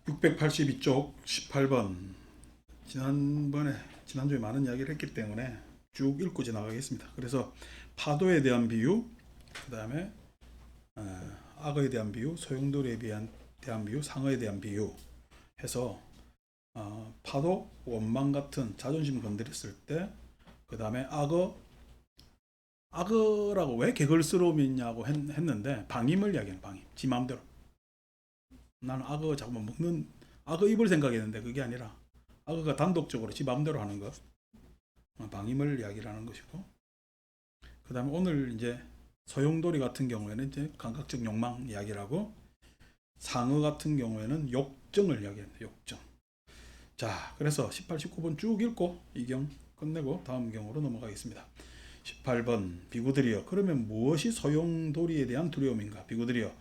682쪽 18번. 지난주에 많은 이야기를 했기 때문에 쭉 읽고 지나가겠습니다. 그래서 파도에 대한 비유, 그 다음에 악어에 대한 비유, 소용돌이에 대한 비유, 상어에 대한 비유 해서 파도, 원망 같은 자존심 건드렸을 때, 그 다음에 악어라고 왜 개걸스러움이 있냐고 했는데 방임을 이야기하는, 방임, 지 마음대로. 나는 악어 자꾸 먹는 악어 입을 생각했는데 그게 아니라 악어가 단독적으로 지 마음대로 하는 것, 방임을 이야기를 하는 것이고, 그 다음에 오늘 이제 소용돌이 같은 경우에는 이제 감각적 욕망 이야기를 하고, 상어 같은 경우에는 욕정을 이야기합니다. 욕정. 자, 그래서 18, 19번 쭉 읽고 이 경 끝내고 다음 경으로 넘어가겠습니다. 18번. 비구들이여, 그러면 무엇이 소용돌이에 대한 두려움인가? 비구들이여,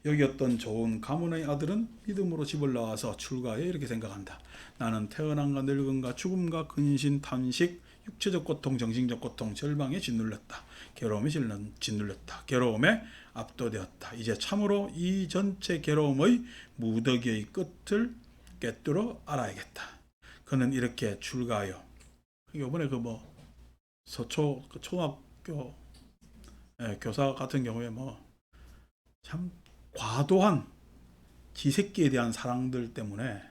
여기 어떤 좋은 가문의 아들은 믿음으로 집을 나와서 출가해 이렇게 생각한다. 나는 태어남과 늙음과 죽음과 근신, 탄식, 육체적 고통, 정신적 고통, 절망에 짓눌렸다. 괴로움에 짓눌렸다. 괴로움에 압도되었다. 이제 참으로 이 전체 괴로움의 무더기의 끝을 꿰뚫어 알아야겠다. 그는 이렇게 출가하여, 이번에 초등학교 교사 같은 경우에 참 과도한 지새끼에 대한 사랑들 때문에,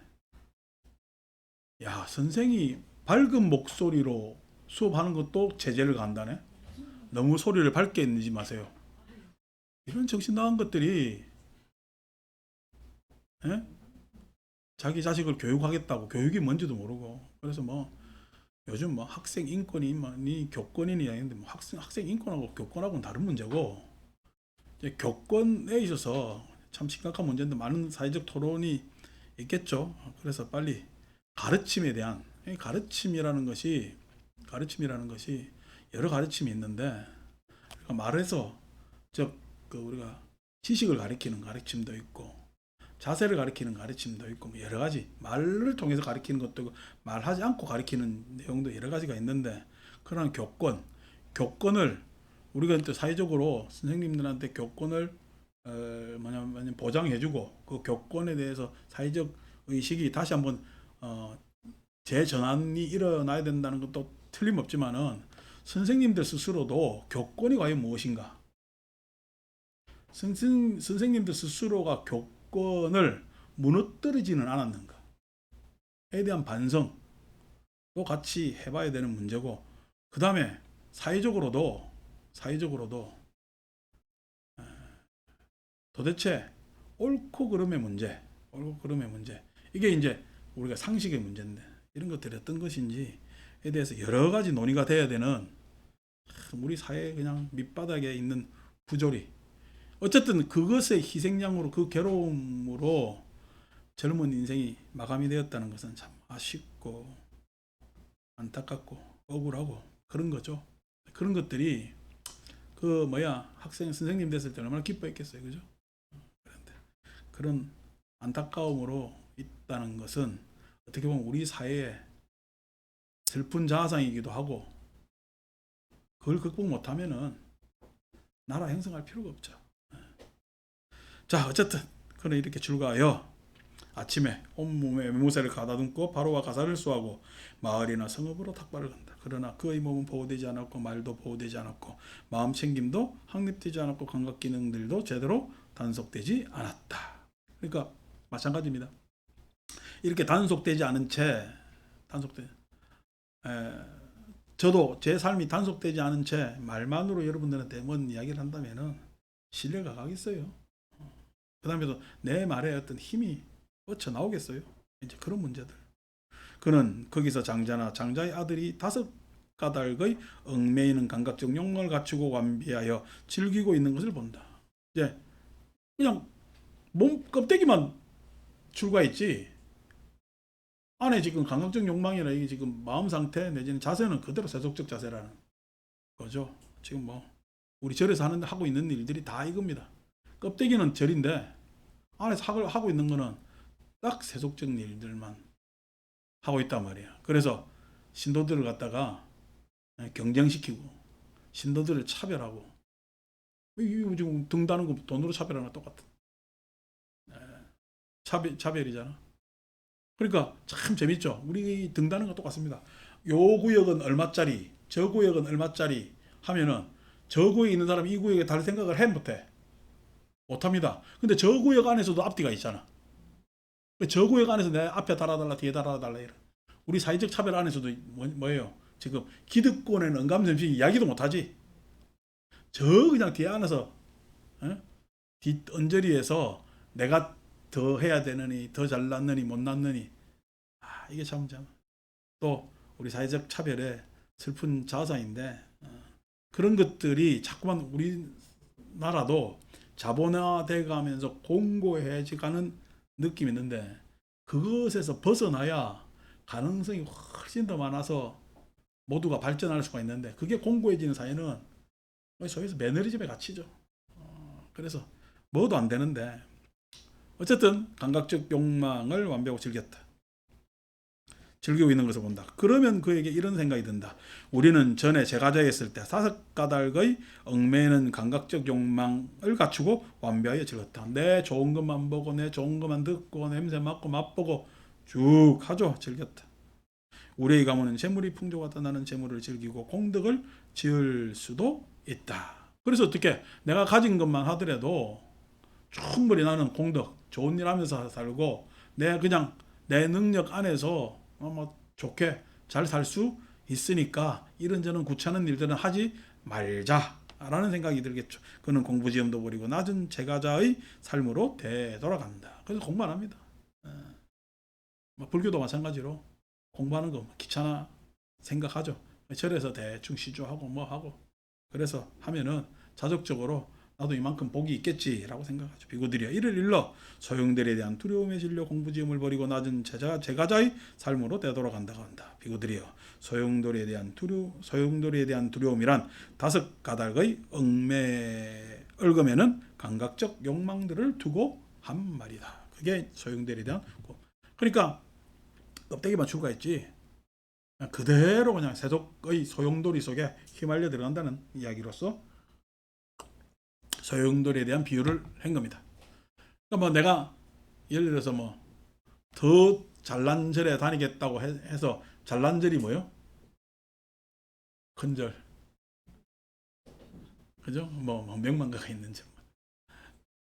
야, 선생이 밝은 목소리로 수업하는 것도 제재를 간다네. 너무 소리를 밝게 내지 마세요. 이런 정신 나간 것들이, 예? 자기 자식을 교육하겠다고 교육이 뭔지도 모르고, 그래서 요즘 학생 인권이 교권이니 아닌데, 학생 인권하고 교권하고는 다른 문제고, 이제 교권에 있어서 참 심각한 문제인데 많은 사회적 토론이 있겠죠. 그래서 빨리 가르침에 대한, 가르침이라는 것이 여러 가르침이 있는데, 그러니까 말해서 우리가 지식을 가리키는 가르침도 있고, 자세를 가리키는 가르침도 있고, 여러 가지 말을 통해서 가리키는 것도 있고, 말하지 않고 가리키는 내용도 여러 가지가 있는데, 그런 교권을 우리가 또 사회적으로 선생님들한테 교권을 보장해주고, 그 교권에 대해서 사회적 의식이 다시 한번 재전환이 일어나야 된다는 것도 틀림없지만은, 선생님들 스스로도 교권이 과연 무엇인가, 선생님들 스스로가 교권을 무너뜨리지는 않았는가에 대한 반성도 같이 해봐야 되는 문제고, 그 다음에 사회적으로도 도대체 옳고 그름의 문제, 이게 이제 우리가 상식의 문제인데, 이런 것들이 어떤 것인지에 대해서 여러 가지 논의가 돼야 되는, 우리 사회 그냥 밑바닥에 있는 부조리. 어쨌든 그것의 희생양으로, 그 괴로움으로 젊은 인생이 마감이 되었다는 것은 참 아쉽고 안타깝고 억울하고 그런 거죠. 그런 것들이 학생 선생님 됐을 때 얼마나 기뻐했겠어요, 그죠? 그런데 그런 안타까움으로 있다는 것은 어떻게 보면 우리 사회의 슬픈 자아상이기도 하고, 그걸 극복 못하면은 나라 형성할 필요가 없죠. 자, 어쨌든 그는 이렇게 출가하여 아침에 온몸에 메모새를 가다듬고 바로와 가사를 수하고 마을이나 성읍으로 탁발을 간다. 그러나 그의 몸은 보호되지 않았고 말도 보호되지 않았고 마음 챙김도 확립되지 않았고 감각 기능들도 제대로 단속되지 않았다. 그러니까 마찬가지입니다. 이렇게 단속되지 않은 채, 저도 제 삶이 단속되지 않은 채 말만으로 여러분들한테 뭔 이야기를 한다면은 신뢰가 가겠어요. 그 다음에도 내 말에 어떤 힘이 뻗쳐 나오겠어요. 이제 그런 문제들. 그는 거기서 장자의 아들이 5가닥의 얽매이는 감각적 욕망을 갖추고 완비하여 즐기고 있는 것을 본다. 이제 그냥 몸 껍데기만 출과했지, 안에 지금 감각적 욕망이나 이게 지금 마음 상태 내지는 자세는 그대로 세속적 자세라는 거죠. 지금 우리 절에서 하고 있는 일들이 다 이겁니다. 껍데기는 절인데 안에서 하고 있는 거는 딱 세속적 일들만 하고 있단 말이야. 그래서 신도들을 갖다가 경쟁시키고 신도들을 차별하고, 이거 지금 등 다는 거 돈으로 차별하는 거 똑같아. 차별이잖아. 그러니까 참 재밌죠. 우리 등다는 거 똑같습니다. 요 구역은 얼마짜리, 저 구역은 얼마짜리 하면은 저 구역에 있는 사람이 이 구역에 달 생각을 해 못해? 못합니다. 근데 저 구역 안에서도 앞뒤가 있잖아. 저 구역 안에서 내 앞에 달아달라 뒤에 달아달라 이래. 우리 사회적 차별 안에서도 뭐예요? 지금 기득권에는 언감점심 이야기도 못하지. 저 그냥 뒤에 안에서 뒷 언저리에서 내가 더 해야 되느니 더 잘났느니 못났느니 이게 참 또 우리 사회적 차별의 슬픈 자산인데 그런 것들이 자꾸만 우리나라도 자본화돼 가면서 공고해지가는 느낌이 있는데 그것에서 벗어나야 가능성이 훨씬 더 많아서 모두가 발전할 수가 있는데 그게 공고해지는 사회는 소위에서 매너리즘의 가치죠. 그래서 뭐도 안 되는데 어쨌든 감각적 욕망을 완벽하고 즐겼다. 즐기고 있는 것을 본다. 그러면 그에게 이런 생각이 든다. 우리는 전에 제가자였을 때 5가닥의 얽매이는 감각적 욕망을 갖추고 완벽하게 즐겼다. 내 좋은 것만 보고 내 좋은 것만 듣고 냄새 맡고 맛보고 쭉 하죠. 즐겼다. 우리의 가문은 재물이 풍족하다. 나는 재물을 즐기고 공덕을 지을 수도 있다. 그래서 어떻게 내가 가진 것만 하더라도 충분히 나는 공덕 좋은 일 하면서 살고 내 그냥 내 능력 안에서 뭐 좋게 잘 살 수 있으니까 이런저런 구차한 일들은 하지 말자라는 생각이 들겠죠. 그는 공부지엄도 버리고 낮은 제가자의 삶으로 되돌아간다. 그래서 공부 안 합니다. 불교도 마찬가지로 공부하는 거 귀찮아 생각하죠. 절에서 대충 시주하고 뭐 하고 그래서 하면은 자족적으로 나도 이만큼 복이 있겠지라고 생각하죠. 비구들이여 이를 일러 소용돌이에 대한 두려움에 질려 공부지음을 버리고 낮은 제가자의 삶으로 되돌아간다고 한다. 비구들이여 소용돌이에 대한 두려움이란 5가닥의 얽매는 감각적 욕망들을 두고 한 말이다. 그게 소용돌이에 대한 그러니까 껍데기만 출가했지 그대로 그냥 세속의 소용돌이 속에 휘말려 들어간다는 이야기로서 소용돌이에 대한 비유를 한 겁니다. 그러니까 뭐 내가 예를 들어서 뭐 더 잘난 절에 다니겠다고 해서 잘난 절이 뭐요? 큰절, 그죠? 뭐 명망가가 있는 절,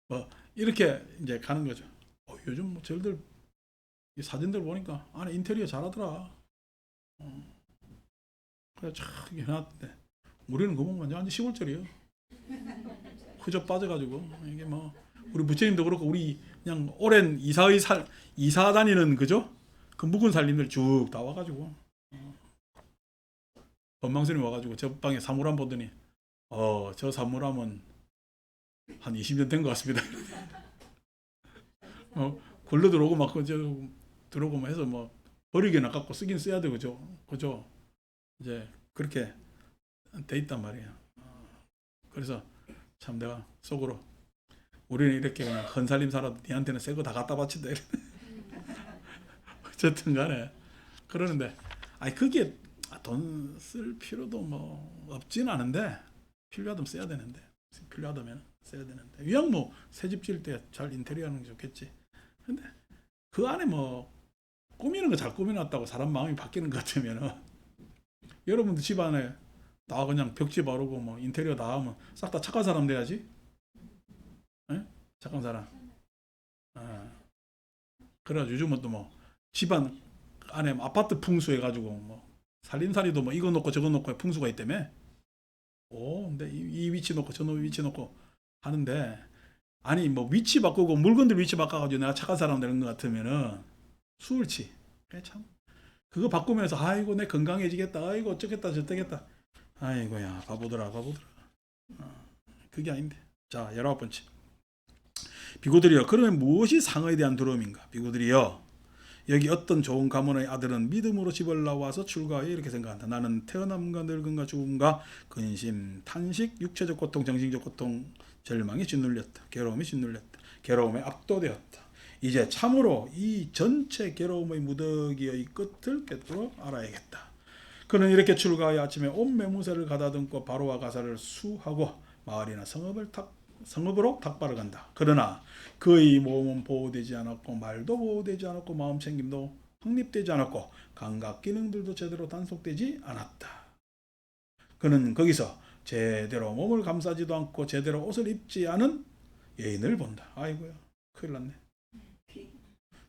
뭐 이렇게 이제 가는 거죠. 요즘 뭐 절들 이 사진들 보니까 안에 인테리어 잘하더라. 그래 참 해놨는데 우리는 그 보면 완전 시골절이에요. 그저 빠져가지고 이게 뭐 우리 부처님도 그렇고 우리 그냥 오랜 이사 다니는 그죠? 그 묵은 살림들 쭉 다 와가지고 법망스님 와가지고 저 방에 사물함 보더니 저 사물함은 한 20년 된 것 같습니다. 굴러 들어오고 막 들어오고 막 해서 뭐 버리긴 아깝고 쓰긴 써야 되고 그죠? 이제 그렇게 돼 있단 말이에요. 그래서 참 내가 속으로 우리는 이렇게 그냥 헌살림 살아도 니한테는 새 거 다 갖다 바친다. 어쨌든 간에 그러는데 그게 돈 쓸 필요도 뭐 없진 않은데 필요하다면 써야 되는데 필요하다면 써야 되는데 그냥 뭐 새 집 지을 때 잘 인테리어 하는 게 좋겠지. 근데 그 안에 뭐 꾸미는 거 잘 꾸며놨다고 사람 마음이 바뀌는 것 같으면은 여러분들 집 안에 다 그냥 벽지 바르고 뭐 인테리어 다 하면 싹 다 착한 사람 돼야지. 에? 착한 사람. 그래 요즘은 또 뭐 집안 안에 아파트 풍수 해가지고 뭐 살림살이도 뭐 이거 놓고 저거 놓고 풍수가 있다며. 근데 이 위치 놓고 저 위치 놓고 하는데 아니 뭐 위치 바꾸고 물건들 위치 바꿔가지고 내가 착한 사람 되는 것 같으면은 수월치. 참 그거 바꾸면서 아이고 내 건강해지겠다. 아이고 어쩌겠다 저쩌겠다. 아이고야 바보들아. 그게 아닌데. 자 19번째. 비구들이여 그러면 무엇이 상어에 대한 두려움인가? 비구들이여 여기 어떤 좋은 가문의 아들은 믿음으로 집을 나와서 출가하여 이렇게 생각한다. 나는 태어남과 늙음과 죽음과 근심, 탄식, 육체적 고통, 정신적 고통, 절망이 짓눌렸다. 괴로움이 짓눌렸다. 괴로움에 압도되었다. 이제 참으로 이 전체 괴로움의 무더기의 끝을 꿰뚫어 알아야겠다. 그는 이렇게 출가하여 아침에 온 매무새를 가다듬고 바로와 가사를 수하고 마을이나 성읍을 탁 성읍으로 탁발을 간다. 그러나 그의 몸은 보호되지 않았고 말도 보호되지 않았고 마음 챙김도 확립되지 않았고 감각 기능들도 제대로 단속되지 않았다. 그는 거기서 제대로 몸을 감싸지도 않고 제대로 옷을 입지 않은 여인을 본다. 아이고야, 큰일 났네.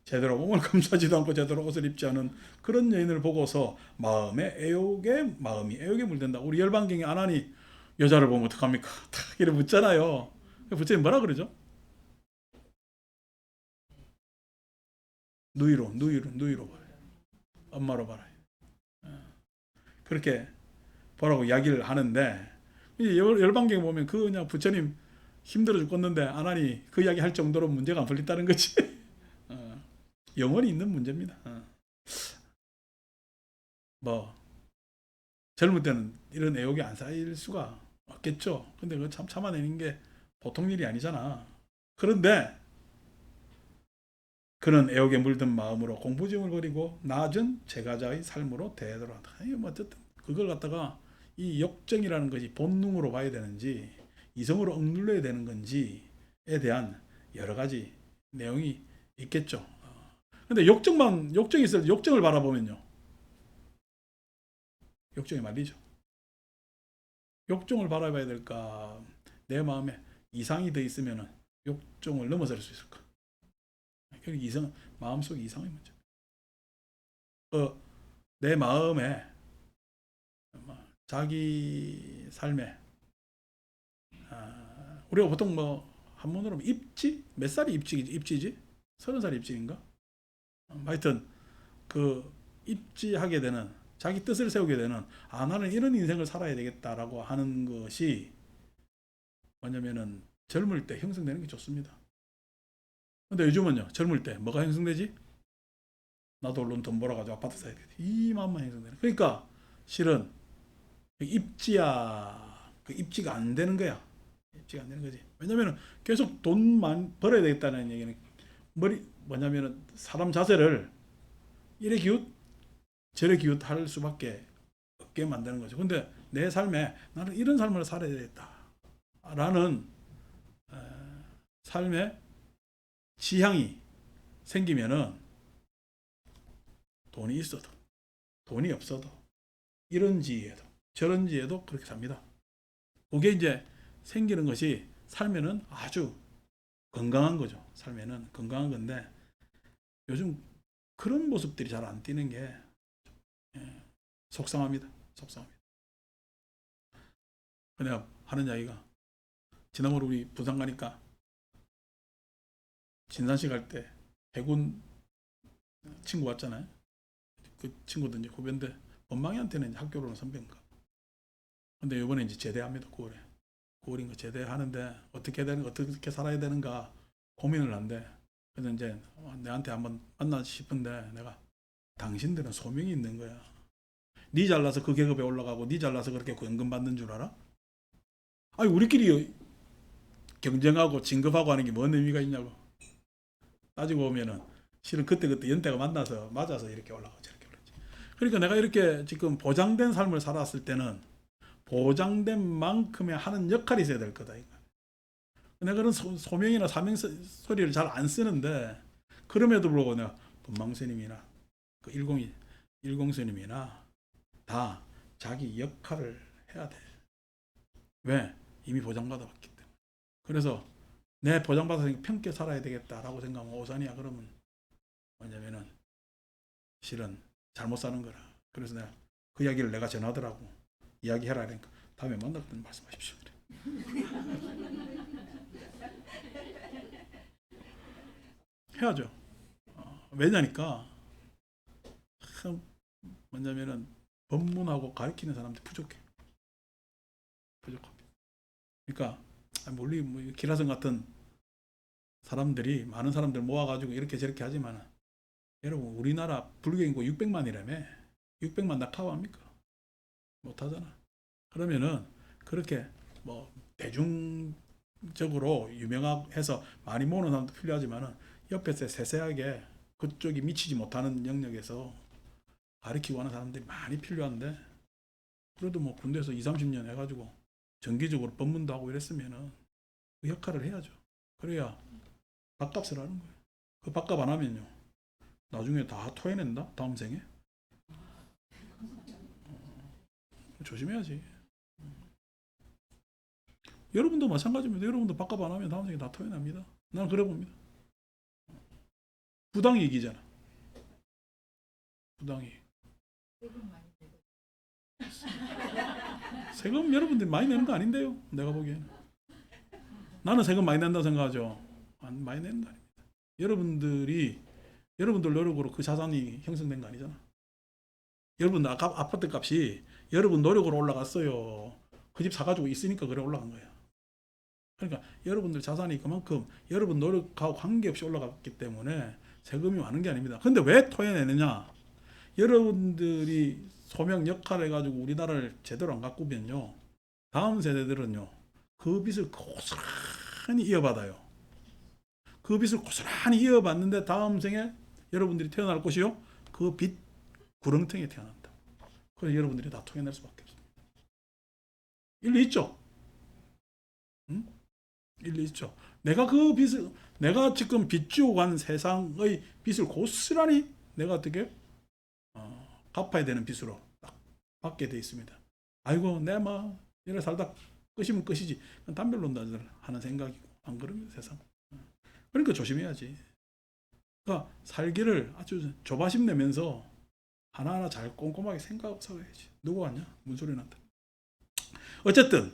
제대로 몸을 감싸지도 않고 제대로 옷을 입지 않은 그런 여인을 보고서 마음이 애욕에 물든다. 우리 열반경에 안 하니 여자를 보면 어떡합니까? 탁 이렇게 묻잖아요. 부처님 뭐라 그러죠? 누이로 봐라. 엄마로 봐라. 그렇게 보라고 이야기를 하는데, 열반경에 보면 그냥 부처님 힘들어 죽겠는데 안 하니 그 이야기 할 정도로 문제가 안 풀린다는 거지. 영원히 있는 문제입니다. 뭐 젊을 때는 이런 애욕이 안 쌓일 수가 없겠죠. 근데 그거 참 참아내는 게 보통 일이 아니잖아. 그런데 그는 애욕에 물든 마음으로 공부증을 버리고 낮은 제가자의 삶으로 대하도록 한다. 뭐 어쨌든 그걸 갖다가 이 욕정이라는 것이 본능으로 봐야 되는지 이성으로 억눌러야 되는 건지에 대한 여러 가지 내용이 있겠죠. 근데 욕정이 있을 때 욕정을 바라보면요, 욕정이 말이죠. 욕정을 바라봐야 될까? 내 마음에 이상이 더 있으면 욕정을 넘어설 수 있을까? 마음속에 이상의 문제. 내 마음에 자기 삶에 우리가 보통 뭐 한문으로 입지? 몇 살이 입지지? 30살이 입지인가? 하여튼 그 입지하게 되는, 자기 뜻을 세우게 되는, 나는 이런 인생을 살아야 되겠다라고 하는 것이 뭐냐면은 젊을 때 형성되는 게 좋습니다. 근데 요즘은요, 젊을 때 뭐가 형성되지? 나도 얼른 돈 벌어가지고 아파트 사야 돼. 이 마음만 형성되는. 그러니까 실은 입지야, 그 입지가 안 되는 거야. 입지가 안 되는 거지. 왜냐면은 계속 돈만 벌어야 되겠다는 얘기는 뭐냐면은 사람 자세를 이래 기웃 저래 기웃 할 수밖에 없게 만드는 거죠. 근데 내 삶에 나는 이런 삶을 살아야 되겠다라는 삶의 지향이 생기면은 돈이 있어도 돈이 없어도 이런 지혜도 저런 지혜도 그렇게 삽니다. 그게 이제 생기는 것이 삶에는 아주 건강한 거죠. 삶에는 건강한 건데 요즘 그런 모습들이 잘 안 띄는 게 속상합니다. 속상합니다. 내가 하는 이야기가, 지난번에 우리 부산 가니까 진산시 갈 때 해군 친구 왔잖아요. 그 친구도 이제 후배인데 원망이한테는 학교로는 선배인가. 근데 이번에 이제 제대합니다. 9월인가 제대하는데 어떻게 살아야 되는가 고민을 한대. 그래서 이제 내한테 한번 만나 싶은데 내가, 당신들은 소명이 있는 거야. 니 잘나서 그 계급에 올라가고 니 잘나서 그렇게 연금 받는 줄 알아? 아니 우리끼리 경쟁하고 진급하고 하는 게 뭔 의미가 있냐고. 따지고 보면은 실은 그때 연대가 맞아서 이렇게 올라가고 저렇게 올라가지. 그러니까 내가 이렇게 지금 보장된 삶을 살았을 때는 보장된 만큼의 하는 역할이 있어야 될 거다. 내가 그런 소명이나 사명 소리를 잘 안 쓰는데, 그럼에도 불구하고 내가 본망스님이나 그 일공스님이나 다 자기 역할을 해야 돼. 왜? 이미 보장받아봤기 때문에. 그래서 내 보장받아서 편하게 살아야 되겠다라고 생각하면 오산이야. 그러면 뭐냐면은 실은 잘못 사는 거라. 그래서 내가 그 이야기를 내가 전하더라고. 이야기해라. 그러니까 다음에 만날 때 말씀하십시오. 해야죠. 왜냐니까 뭐냐면은 법문하고 가르치는 사람들이 부족합니다. 그러니까 물리 기라성 같은 사람들이 많은 사람들 모아가지고 이렇게 저렇게 하지만, 여러분 우리나라 불교 인구 600만이라며 600만 낙하합니까? 못하잖아. 그러면은 그렇게 뭐 대중적으로 유명해서 많이 모으는 사람도 필요하지만은 옆에서 세세하게 그쪽이 미치지 못하는 영역에서 가르치고 하는 사람들이 많이 필요한데, 그래도 뭐 군대에서 20, 30년 해가지고 정기적으로 법문도 하고 이랬으면은 그 역할을 해야죠. 그래야 밥값을 하는 거예요. 그 밥값 안 하면요, 나중에 다 토해낸다. 다음 생에. 조심해야지. 여러분도 마찬가지입니다. 여러분도 밥값 안 하면 다음 생에 다 토해납니다. 나는 그래 봅니다. 부당이익이잖아. 부당이익. 세금 여러분들이 많이 내는 거 아닌데요. 내가 보기에는. 나는 세금 많이 낸다고 생각하죠. 안 많이 내는 거 아닙니다. 여러분들 노력으로 그 자산이 형성된 거 아니잖아. 여러분 아파트 값이 여러분 노력으로 올라갔어요. 그 집 사가지고 있으니까 그래 올라간 거야. 그러니까 여러분들 자산이 그만큼 여러분 노력하고 관계없이 올라갔기 때문에 세금이 많은 게 아닙니다. 근데 왜 토해내느냐? 여러분들이 소명 역할을 해가지고 우리나라를 제대로 안 가꾸면요, 다음 세대들은요, 그 빚을 고스란히 이어받아요. 그 빚을 고스란히 이어받는데 다음 생에 여러분들이 태어날 것이요, 그 빚 구렁텅이에 태어난다. 그래서 여러분들이 다 토해낼 수밖에 없습니다. 일리 있죠? 응? 일리 있죠. 내가 지금 빚지고 간 세상의 빚을 고스란히 내가 어떻게 갚아야 되는 빚으로 딱 받게 돼 있습니다. 아이고, 내가 이래 살다 끝이면 끝이지. 담배를 논다들 하는 생각이고, 안 그럽니다, 세상. 그러니까 조심해야지. 그러니까 살기를 아주 조바심 내면서 하나하나 잘 꼼꼼하게 생각하고 살아야지. 누구 왔냐? 뭔 소리 난다. 어쨌든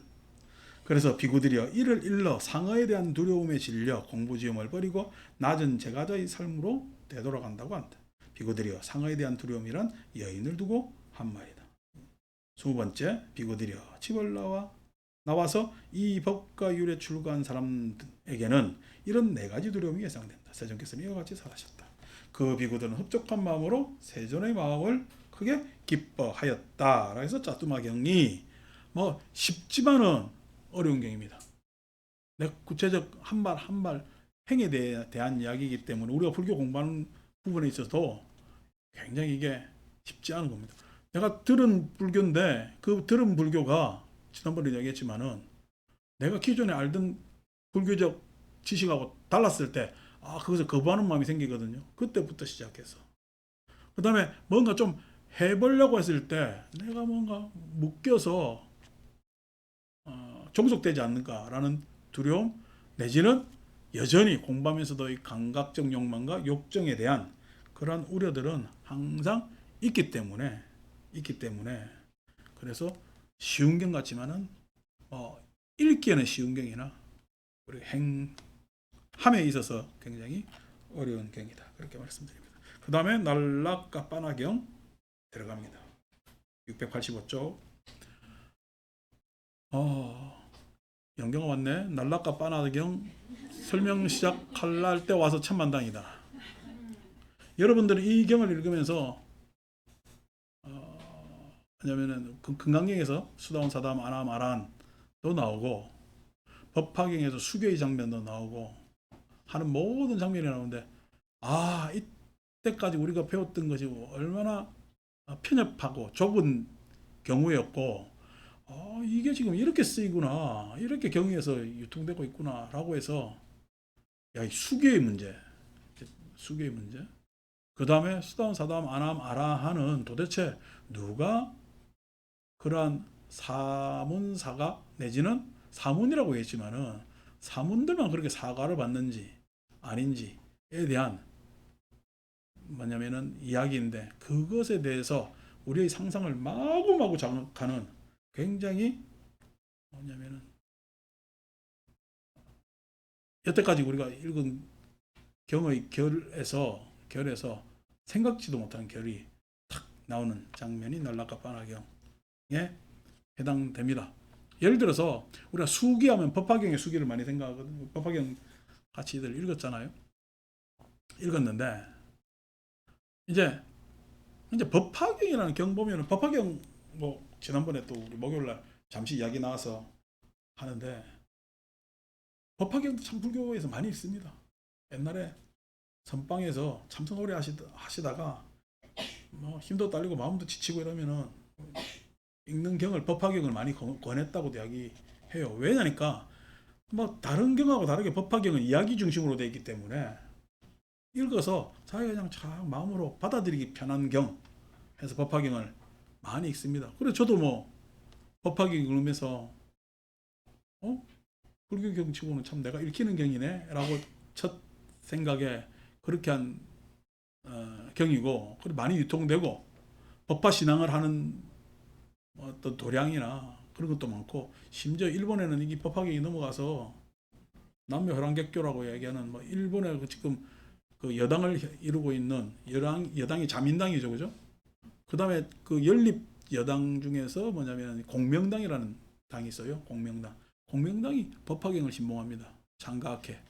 그래서 비구들이여 이를 일러 상어에 대한 두려움에 질려 공부지음을 버리고 낮은 제가자의 삶으로 되돌아간다고 한다. 비구들이여 상어에 대한 두려움이란 여인을 두고 한 말이다. 20번째, 비구들이여 집을 나와서 이 법과 율에 출가한 사람에게는 이런 네 가지 두려움이 예상된다. 세존께서는 이와 같이 살아셨다. 그 비구들은 흡족한 마음으로 세존의 마음을 크게 기뻐하였다. 그래서 짜뚜마경이 쉽지만은 어려운 경입니다. 내 구체적 한 말 행에 대한 이야기이기 때문에 우리가 불교 공부하는 부분에 있어서 굉장히 이게 쉽지 않은 겁니다. 내가 들은 불교인데 그 들은 불교가 지난번에 이야기했지만은 내가 기존에 알던 불교적 지식하고 달랐을 때 그것을 거부하는 마음이 생기거든요. 그때부터 시작해서 그 다음에 뭔가 좀 해보려고 했을 때 내가 뭔가 묶여서 종속되지 않는가라는 두려움 내지는 여전히 공부하면서도 이 감각적 욕망과 욕정에 대한 그러한 우려들은 항상 있기 때문에 그래서 쉬운 경 같지만은 읽기에는 쉬운 경이나 우리 행함에 있어서 굉장히 어려운 경이다. 그렇게 말씀드립니다. 그 다음에 날락과 빠나경 들어갑니다. 685쪽. 연경가 왔네. 날락과 빠나경 설명 시작할 때 와서 천만당이다. 여러분들은 이 경을 읽으면서 왜냐면은 금강경에서 수다원 사담 아람 아란도 나오고 법화경에서 수교의 장면도 나오고 하는 모든 장면이 나오는데 이때까지 우리가 배웠던 것이 얼마나 편협하고 좁은 경우였고 이게 지금 이렇게 쓰이구나, 이렇게 경위에서 유통되고 있구나 라고 해서 이 수교의 문제, 그 다음에 수다원 사담 아람 아라하는 도대체 누가 그러한 사문사가 내지는 사문이라고 했지만은 사문들만 그렇게 사과를 받는지 아닌지에 대한 뭐냐면은 이야기인데, 그것에 대해서 우리의 상상을 마구마구 자극하는 굉장히 뭐냐면은 여태까지 우리가 읽은 경의 결에서 생각지도 못한 결이 탁 나오는 장면이 날락과 빠나경에 해당됩니다. 예를 들어서 우리가 수기하면 법화경의 수기를 많이 생각하거든요. 법화경 같이들 읽었잖아요. 읽었는데 이제 법화경이라는 경 보면은 법화경 지난번에 또 우리 목요일날 잠시 이야기 나와서 하는데 법화경도 참 불교에서 많이 읽습니다. 옛날에 선방에서 참선 오래 하시다가 힘도 딸리고 마음도 지치고 이러면은 읽는 경을 법화경을 많이 권했다고 이야기해요. 왜냐니까 뭐 다른 경하고 다르게 법화경은 이야기 중심으로 되어 있기 때문에 읽어서 자기가 그냥 참 마음으로 받아들이기 편한 경 해서 법화경을 많이 읽습니다. 그래서 저도 뭐 법화경 읽으면서 불교경 치고는 참 내가 읽히는 경이네 라고 첫 생각에 그렇게 한 경이고, 그리고 많이 유통되고 법화 신앙을 하는 어떤 도량이나 그런 것도 많고, 심지어 일본에는 이 법화경이 넘어가서 남묘 혈안객교라고 얘기하는 뭐 일본의 지금 그 여당을 이루고 있는 여당이 자민당이죠, 그죠? 그 다음에 그 연립 여당 중에서 뭐냐면 공명당이라는 당이 있어요. 공명당이 법화경을 신봉합니다. 장가학회.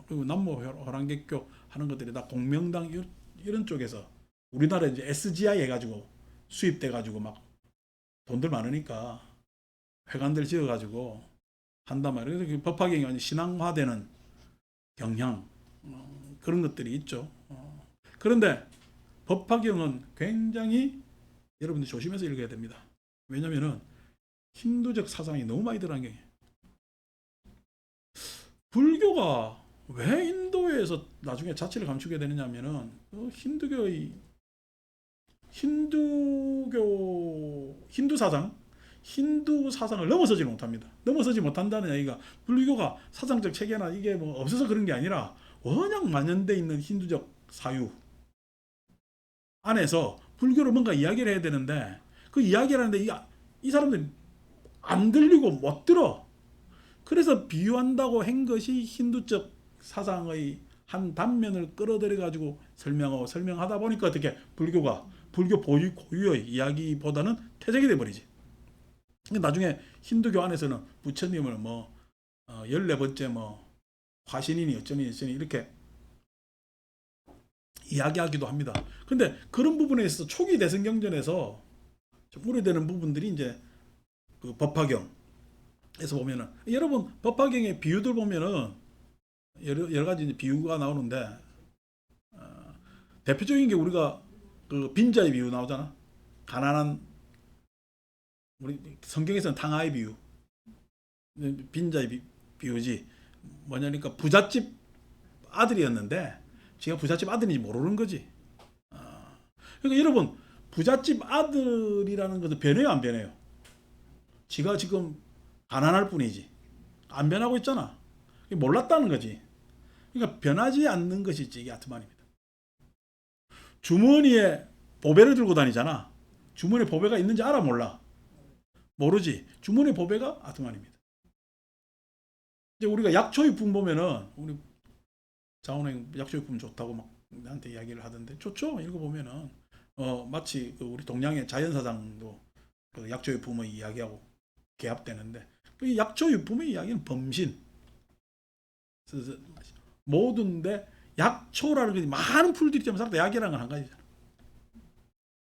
그리고 남모 혈안객교 하는 것들이 다 공명당 이런 쪽에서, 우리나라 이제 SGI 해가지고 수입돼 가지고 막 돈들 많으니까 회관들 지어 가지고 한단 말이에요. 그래서 그 법화경이 완전 신앙화되는 경향, 그런 것들이 있죠. 그런데 법화경은 굉장히 여러분들 조심해서 읽어야 됩니다. 왜냐면은 힌두적 사상이 너무 많이 들어간 경이에요. 불교가 왜 인도에서 나중에 자취를 감추게 되느냐 하면은 힌두 사상을 넘어서지 못합니다. 넘어서지 못한다는 얘기가 불교가 사상적 체계나 이게 뭐 없어서 그런 게 아니라 워낙 만연돼 있는 힌두적 사유 안에서 불교로 뭔가 이야기를 해야 되는데, 그 이야기를 하는데 이 사람들이 안 들리고 못 들어. 그래서 비유한다고 한 것이 힌두적 사상의 한 단면을 끌어들여 가지고 설명하다 보니까 어떻게 불교 고유의 이야기보다는 퇴색이 돼 버리지. 나중에 힌두교 안에서는 부처님을 뭐 14번째 뭐 화신이니 어쩌니 이렇게 이야기하기도 합니다. 근데 그런 부분에 있어서 초기 대승경전에서 좀 우려되는 부분들이 이제 그 법화경에서 보면은, 여러분 법화경의 비유들 보면은 여러 가지 이제 비유가 나오는데, 대표적인 게 우리가 그 빈자의 비유 나오잖아. 가난한, 우리 성경에서는 탕아의 비유, 빈자의 비유지. 뭐냐니까 부잣집 아들이었는데 지가 부잣집 아들인지 모르는 거지. 그러니까 여러분, 부잣집 아들이라는 것은 변해요, 안 변해요? 지가 지금 가난할 뿐이지 안 변하고 있잖아. 몰랐다는 거지. 그러니까 변하지 않는 것이 이게 아트만입니다. 주머니에 보배를 들고 다니잖아. 주머니에 보배가 있는지 알아, 몰라? 모르지. 주머니에 보배가 아트만입니다. 이제 우리가 약초유품 보면은, 우리 자원행 약초유품 좋다고 막 나한테 이야기를 하던데, 좋죠. 읽어보면은 마치 그 우리 동양의 자연사상도 그 약초유품의 이야기하고 개합되는데, 이 약초유품의 이야기는 범신, 모든데 약초라는 게 많은 풀들이 좀 살았다. 약이라는 건 한 가지잖아.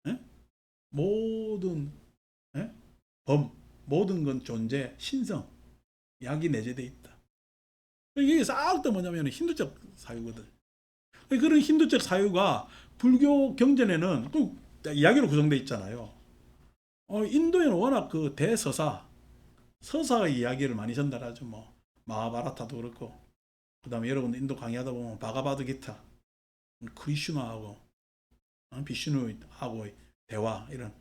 예? 모든 예? 모든 건 존재, 신성, 약이 내재되어 있다. 이게 싹 다 뭐냐면 힌두적 사유거든. 그런 힌두적 사유가 불교 경전에는 또 이야기로 구성되어 있잖아요. 인도에는 워낙 그 서사의 이야기를 많이 전달하죠. 뭐 마하바라타도 그렇고, 그 다음에 여러분 인도 강의하다 보면 바가바드기타, 크리슈나하고 비슈누하고의 대화, 이런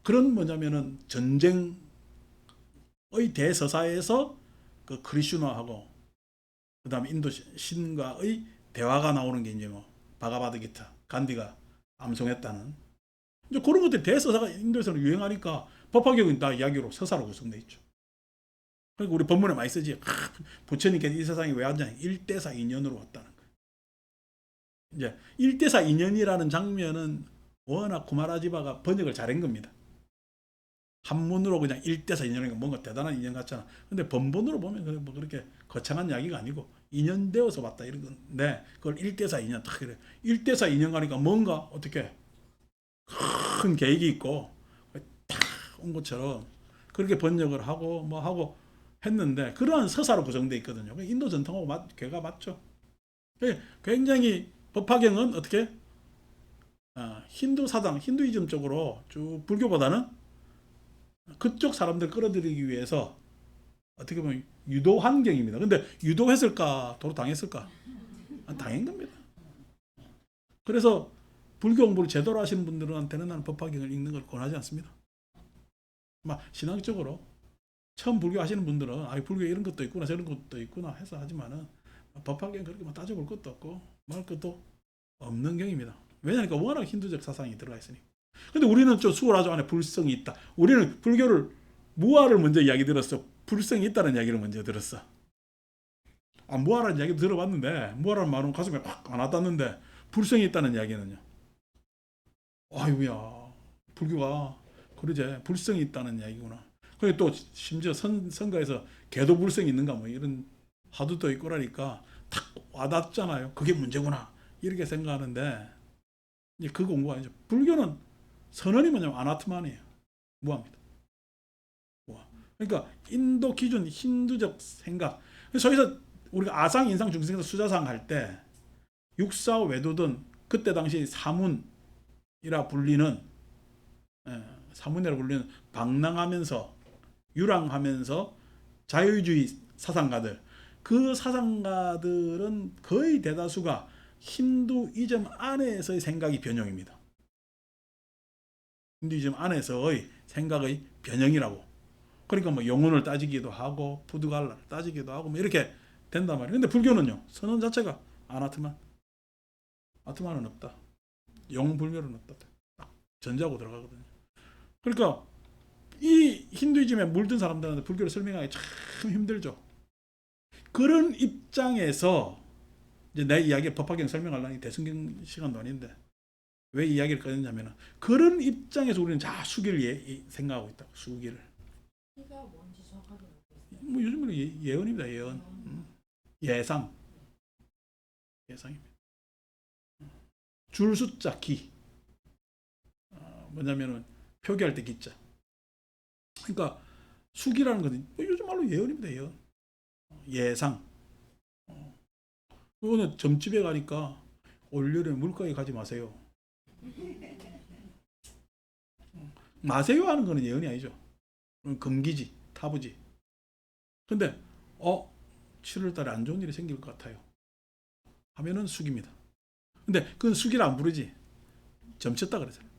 그런 뭐냐면은 전쟁의 대서사에서 그 크리슈나하고 그 다음에 인도 신과의 대화가 나오는 게 이제 뭐 바가바드기타, 간디가 암송했다는 이제 그런 것들 대서사가 인도에서는 유행하니까 법화경은 다 이야기로 서사로 구성되어 있죠. 그러니까 우리 본문에 많이 쓰지. 부처님께서 이 세상에 왜 왔냐? 일대사 인연으로 왔다는 거예요. 이제 일대사 인연이라는 장면은 워낙 구마라지바가 번역을 잘한 겁니다. 한문으로 그냥 일대사 인연이니까 뭔가 대단한 인연 같잖아. 근데 번본으로 보면 뭐 그렇게 거창한 이야기가 아니고 인연되어서 왔다 이런 건데, 그걸 일대사 인연 딱 그래. 일대사 인연 가니까 뭔가 어떻게 큰 계획이 있고 탁 온 것처럼 그렇게 번역을 하고 뭐 하고 했는데, 그러한 서사로 구성되어 있거든요. 인도 전통하고 괴가 맞죠. 굉장히 법화경은 어떻게 힌두 사상, 힌두이즘 쪽으로 쭉, 불교보다는 그쪽 사람들 끌어들이기 위해서 어떻게 보면 유도한 경입니다. 근데 유도했을까? 도로 당했을까? 당한 겁니다. 그래서 불교 공부를 제대로 하시는 분들한테는 나는 법화경을 읽는 걸 권하지 않습니다. 막 신앙적으로 처음 불교 하시는 분들은 불교에 이런 것도 있구나 저런 것도 있구나 해서 하지만은 법화경 그렇게 막 따져볼 것도 없고 말 것도 없는 경입니다. 왜냐니까 워낙 힌두적 사상이 들어가 있으니까. 근데 우리는 좀 수월하죠. 안에 불성이 있다. 우리는 불교를 무아를 먼저 이야기 들었어. 불성이 있다는 이야기를 먼저 들었어. 무아라는 이야기도 들어봤는데 무아라는 말은 가슴에 확 안 와닿는데 불성이 있다는 이야기는요. 아유야 불교가 그러지 불성이 있다는 이야기구나. 그리고 또 심지어 선가에서 개도 불성이 있는가 뭐 이런 화두도 있고 그러니까 탁 와닿잖아요. 그게 문제구나 이렇게 생각하는데 이제 그 공부가 아니죠. 불교는 선언이 뭐냐면 아나트만이에요. 무아입니다. 무아. 그러니까 인도 기준 힌두적 생각. 저기서 우리가 아상, 인상, 중생에서 수자상 할 때 육사, 외도든 그때 당시 사문이라 불리는 사문이라 불리는 방랑하면서 유랑하면서 자유주의 사상가들 그 사상가들은 거의 대다수가 힌두이즘 안에서의 생각이 변형입니다. 힌두이즘 안에서의 생각의 변형이라고. 그러니까 뭐 영혼을 따지기도 하고 푸드갈라를 따지기도 하고 뭐 이렇게 된단 말이에요. 근데 불교는요. 선언 자체가 아나트만. 아트만은 없다. 영불멸은 없다. 전자고 들어가거든요. 그러니까 이 힌두이즘에 물든 사람들한테 불교를 설명하기 참 힘들죠. 그런 입장에서 이제 내 이야기에 법화경 설명하려니 대승경 시간도 아닌데 왜 이야기를 꺼냈냐면 그런 입장에서 우리는 수기를 생각하고 있다. 수기를. 키가 뭔지 정확하게 모르겠어요. 뭐 요즘은 예언입니다. 예언. 예상. 예상입니다. 줄 숫자 기. 뭐냐면은 표기할 때 기자. 그러니까 수기라는 것은 요즘 말로 예언입니다. 예언. 예상. 오늘 점집에 가니까 올여름에 물가에 가지 마세요. 마세요 하는 거는 예언이 아니죠. 금기지, 타부지. 근데 7월 달에 안 좋은 일이 생길 것 같아요. 하면은 수기입니다. 근데 그건 수기를 안 부르지. 점쳤다 그러잖아요.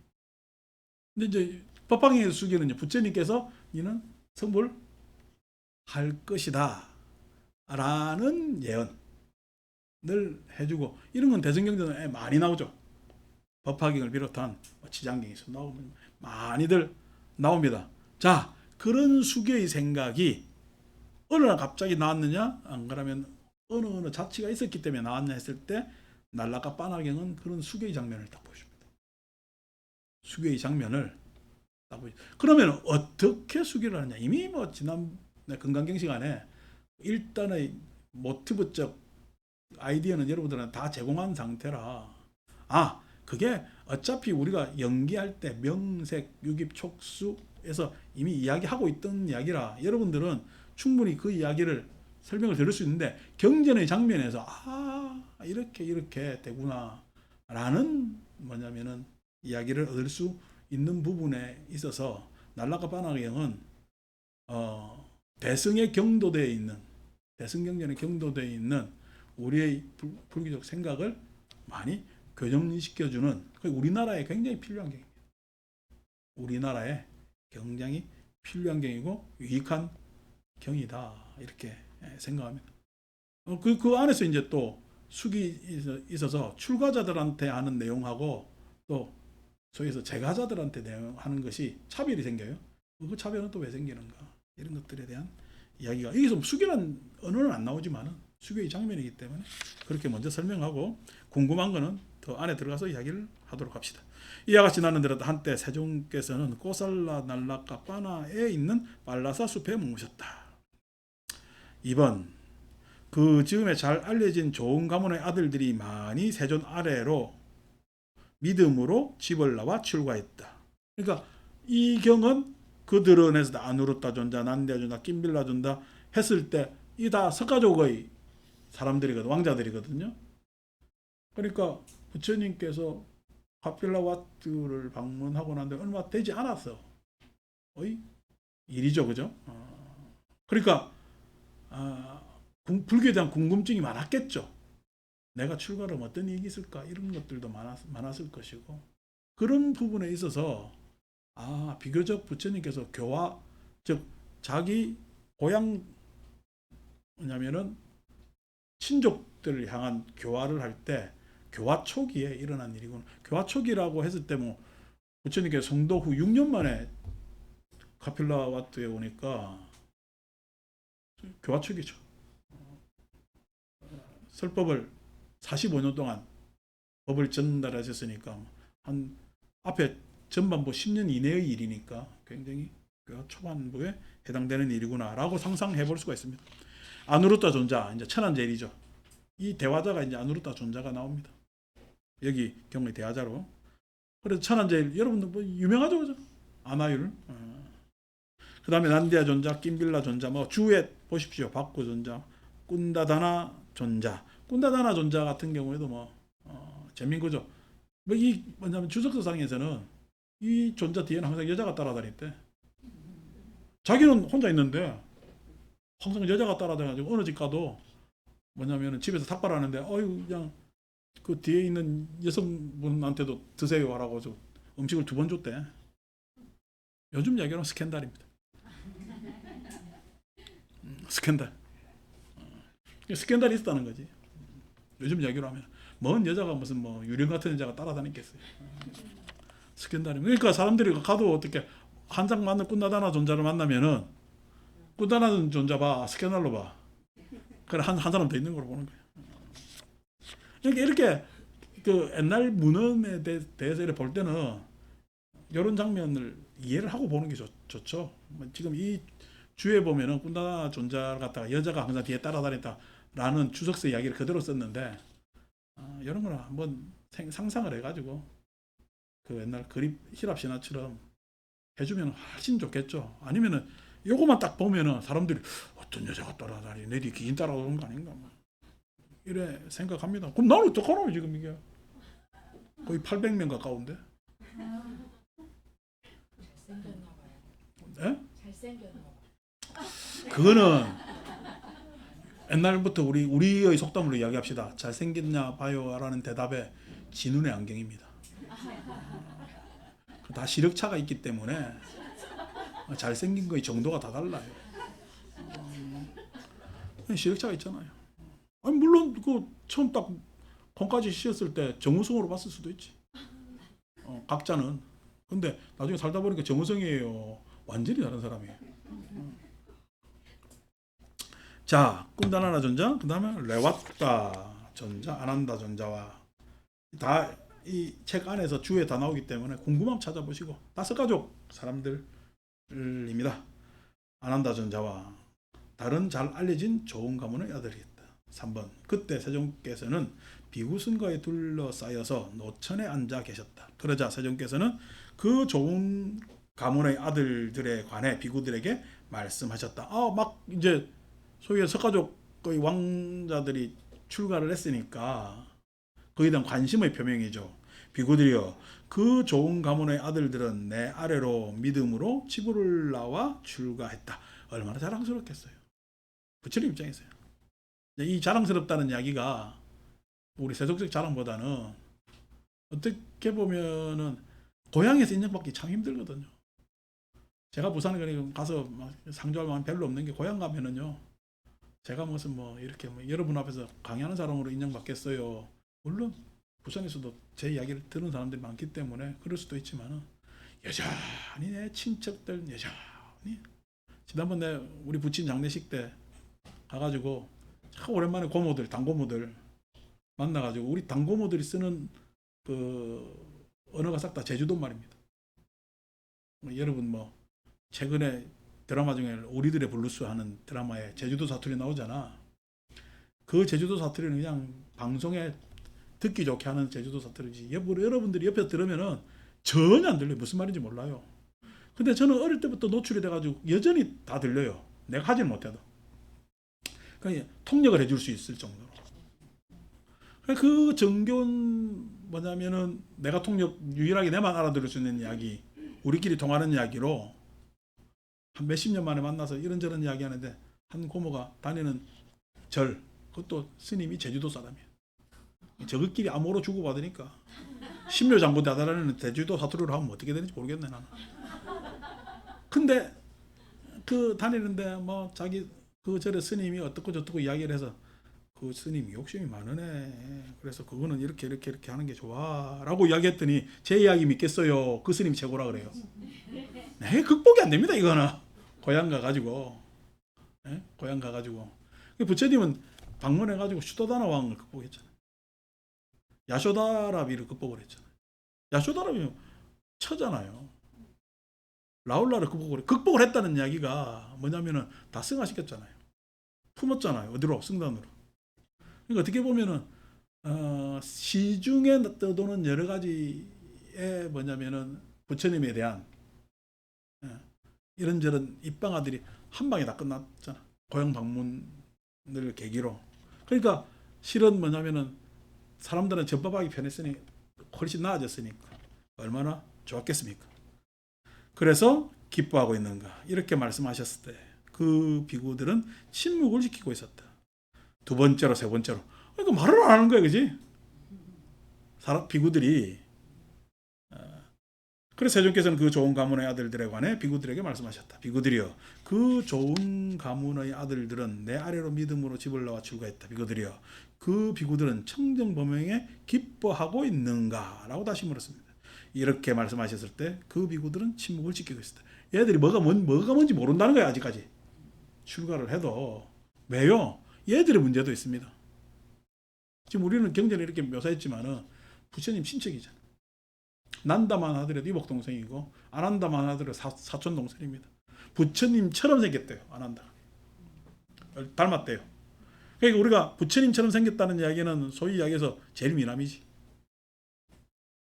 근데 이제 법화경에서 수기는 이제 부처님께서 이는 성불 할 것이다. 라는 예언을 해주고 이런 건 대승경전에 많이 나오죠. 법화경을 비롯한 지장경에서 나오면 많이들 나옵니다. 자, 그런 수교의 생각이 어느 날 갑자기 나왔느냐? 안 그러면 어느 자치가 있었기 때문에 나왔냐 했을 때 날라가 빠나경은 그런 수교의 장면을 딱 보여줍니다. 수교의 장면을 딱 보여줍니다. 그러면 어떻게 수교를 하느냐? 이미 뭐 지난 건강경 시간에 일단의 모티브적 아이디어는 여러분들은 다 제공한 상태라 그게 어차피 우리가 연기할 때 명색, 유깁, 촉수에서 이미 이야기하고 있던 이야기라 여러분들은 충분히 그 이야기를 설명을 들을 수 있는데 경전의 장면에서 이렇게 되구나 라는 뭐냐면은 이야기를 얻을 수 있는 부분에 있어서 날라가 바나경은 대승의 경도되어 있는 대승경전에 경도되어 있는 우리의 불교적 생각을 많이 교정시켜주는 우리나라에 굉장히 필요한 경입니다. 우리나라에 굉장히 필요한 경이고 유익한 경이다 이렇게 생각합니다. 그 안에서 이제 또 숙이 있어서 출가자들한테 하는 내용하고 또 소위해서 제가자들한테 하는 것이 차별이 생겨요. 그 차별은 또 왜 생기는가 이런 것들에 대한 이야기가 여기서 숙이란 언어는 안 나오지만은 수교의 장면이기 때문에 그렇게 먼저 설명하고 궁금한 거는 더 안에 들어가서 이야기를 하도록 합시다. 이와 같이 나는 들었다. 한때 세종께서는 꼬살라 날라카 빠나에 있는 발라사 숲에 묵으셨다. 2번 그 즈음에 잘 알려진 좋은 가문의 아들들이 많이 세존 아래로 믿음으로 집을 나와 출가했다. 그러니까 이 경은 그들은 해서 아누르타 존자, 난데아 존자, 김빌라 존자 했을 때 이 다 석가족의 사람들이거든, 왕자들이거든요. 그러니까 부처님께서 카필라와트를 방문하고 난데 얼마 되지 않았어. 일이죠, 그죠? 그러니까 불교에 대한 궁금증이 많았겠죠. 내가 출가를 하면 어떤 이익이 있을까 이런 것들도 많았을 것이고 그런 부분에 있어서 비교적 부처님께서 교화 즉 자기 고향 뭐냐면은 친족들을 향한 교화를 할 때 교화 초기에 일어난 일이구나. 교화 초기라고 했을 때 뭐 부처님께서 성도 후 6년 만에 카필라와트에 오니까 교화 초기죠. 설법을 45년 동안 법을 전달하셨으니까 한 앞에 전반부 10년 이내의 일이니까 굉장히 교화 초반부에 해당되는 일이구나라고 상상해 볼 수가 있습니다. 아누루타 존자 이제 천한제일이죠. 이 대화자가 이제 아누루타 존자가 나옵니다. 여기 경우에 대화자로. 그래서 천한제일 여러분들 뭐 유명하죠, 그죠? 아나율. 그 다음에 난디아 존자, 낀빌라 존자, 뭐 주에 보십시오. 박구 존자, 꾼다다나 존자. 꾼다다나 존자 같은 경우에도 뭐 재민거죠. 뭐 이 뭐냐면 주석서상에서는 이 존자 뒤에는 항상 여자가 따라다녔대. 자기는 혼자 있는데 항상 여자가 따라다녀가지고 어느 집 가도 뭐냐면 집에서 닭발하는데 어유 그냥 그 뒤에 있는 여성분한테도 드세요 하라고 음식을 2번 줬대. 요즘 얘기로는 스캔들입니다. 스캔들. 스캔들이 있었다는 거지. 요즘 얘기로 하면 먼 여자가 무슨 뭐 유령 같은 여자가 따라다니겠어요. 스캔들입니다. 그러니까 사람들이 가도 어떻게 한상 맞는 꾼다다나 존자를 만나면은 꾼다다나 존자 봐, 스캔들로 봐. 그래 한 사람 더 있는 걸로 보는 거예요. 이렇게 그 옛날 문헌에 대해서 이렇게 볼 때는 이런 장면을 이해를 하고 보는 게 좋죠. 지금 이 주에 보면은 꾼다다나 존자 갖다가 여자가 항상 뒤에 따라다녔다라는 주석서 이야기를 그대로 썼는데 이런 거는 한번 상상을 해가지고 그 옛날 그립 히랍 신화처럼 해주면 훨씬 좋겠죠. 아니면은 요거만 딱 보면은 사람들이 어떤 여자가 따라다니 내 뒤 기인 따라오는 거 아닌가 뭐 이래 생각합니다. 그럼 나는 어떡하노 지금 이게 거의 800명 가까운데. 잘생겼나 봐요. 예? 잘생겼나 봐요. 그거는 옛날부터 우리의 속담으로 이야기합시다. 잘생겼냐 봐요라는 대답에 진운의 안경입니다. 다 시력차가 있기 때문에 잘생긴 거의 정도가 다 달라요. 시력차가 있잖아요. 아니 물론 그 처음 딱 콩까지 씌었을 때 정우성으로 봤을 수도 있지. 각자는. 근데 나중에 살다 보니까 정우성이에요. 완전히 다른 사람이에요. 자, 꾼다나나 존자, 그 다음에 레왓다 존자, 아난다 존자와 다 이 책 안에서 주에 다 나오기 때문에 궁금하면 찾아보시고 5가족 사람들입니다. 아난다 존자와 다른 잘 알려진 좋은 가문의 아들이었다. 3번 그때 세종께서는 비구승과에 둘러싸여서 노천에 앉아 계셨다. 그러자 세종께서는 그 좋은 가문의 아들들에 관해 비구들에게 말씀하셨다. 막 이제 소위 석가족의 왕자들이 출가를 했으니까 그에 대한 관심의 표명이죠. 비구들이여 그 좋은 가문의 아들들은 내 아래로 믿음으로 지부를 나와 출가했다. 얼마나 자랑스럽겠어요. 부처님 입장에서요. 이 자랑스럽다는 이야기가 우리 세속적 자랑보다는 어떻게 보면은 고향에서 인정받기 참 힘들거든요. 제가 부산에 가서 막 상주할 만한 별로 없는 게 고향 가면은요. 제가 무슨 뭐 이렇게 뭐 여러분 앞에서 강의하는 사람으로 인정받겠어요. 물론 부산에서도 제 이야기를 들은 사람들이 많기 때문에 그럴 수도 있지만은 여전히 내 친척들 여전히 지난번에 우리 부친 장례식 때 가가지고 참 오랜만에 고모들 당고모들 만나가지고 우리 당고모들이 쓰는 그 언어가 싹 다 제주도 말입니다. 여러분 뭐 최근에 드라마 중에 우리들의 블루스 하는 드라마에 제주도 사투리 나오잖아. 그 제주도 사투리는 그냥 방송에 듣기 좋게 하는 제주도 사투리지. 여러분들이 옆에서 들으면은 전혀 안 들려요. 무슨 말인지 몰라요. 근데 저는 어릴 때부터 노출이 돼가지고 여전히 다 들려요. 내가 하질 못해도. 그러니까 통역을 해줄 수 있을 정도로. 그 정겨운 뭐냐면은 내가 통역 유일하게 내만 알아들을 수 있는 이야기, 우리끼리 통하는 이야기로 한 몇십 년 만에 만나서 이런저런 이야기 하는데 한 고모가 다니는 절, 그것도 스님이 제주도 사람이에요. 저것끼리 암호로 주고받으니까 신묘장보다다라는 제주도 사투리로 하면 어떻게 되는지 모르겠네 나는. 근데 그 다니는데 뭐 자기 그 절에 스님이 어떻고 저떻고 이야기를 해서 그 스님이 욕심이 많으네. 그래서 그거는 이렇게 이렇게 이렇게 하는 게 좋아라고 이야기했더니 제 이야기 믿겠어요? 그 스님이 최고라 그래요. 네, 극복이 안 됩니다 이거는. 고향 가가지고 고향 가가지고 부처님은 방문해가지고 슈도다나 왕을 극복했잖아요. 야쇼다라비를 극복을 했잖아요. 야쇼다라비 처잖아요. 라울라를 극복을 했다는 이야기가 뭐냐면은 다 승화시켰잖아요. 품었잖아요. 어디로? 승단으로. 그러니까 어떻게 보면은 시중에 떠도는 여러 가지의 뭐냐면은 부처님에 대한 이런저런 입방아들이 한 방에 다 끝났잖아. 고향 방문을 계기로. 그러니까 실은 뭐냐면은 사람들은 전법하기 편했으니 훨씬 나아졌으니까 얼마나 좋았겠습니까? 그래서 기뻐하고 있는가 이렇게 말씀하셨을 때 그 비구들은 침묵을 지키고 있었다. 두 번째로 세 번째로 그러니까 말을 안 하는 거야, 그지? 비구들이. 그래서 세존께서는 그 좋은 가문의 아들들에 관해 비구들에게 말씀하셨다. 비구들이여, 그 좋은 가문의 아들들은 내 아래로 믿음으로 집을 나와 출가했다. 비구들이여, 그 비구들은 청정범행에 기뻐하고 있는가? 라고 다시 물었습니다. 이렇게 말씀하셨을 때 그 비구들은 침묵을 지키고 있었다. 얘들이 뭐가 뭔지 모른다는 거야, 아직까지. 출가를 해도. 왜요? 얘들의 문제도 있습니다. 지금 우리는 경전에 이렇게 묘사했지만은 부처님 친척이잖아. 난다만 하더라도 이복 동생이고 안 한다만 하더라도 사촌 동생입니다. 부처님처럼 생겼대요. 안 한다. 닮았대요. 그러니까 우리가 부처님처럼 생겼다는 이야기는 소위 이야기해서 제일 미남이지.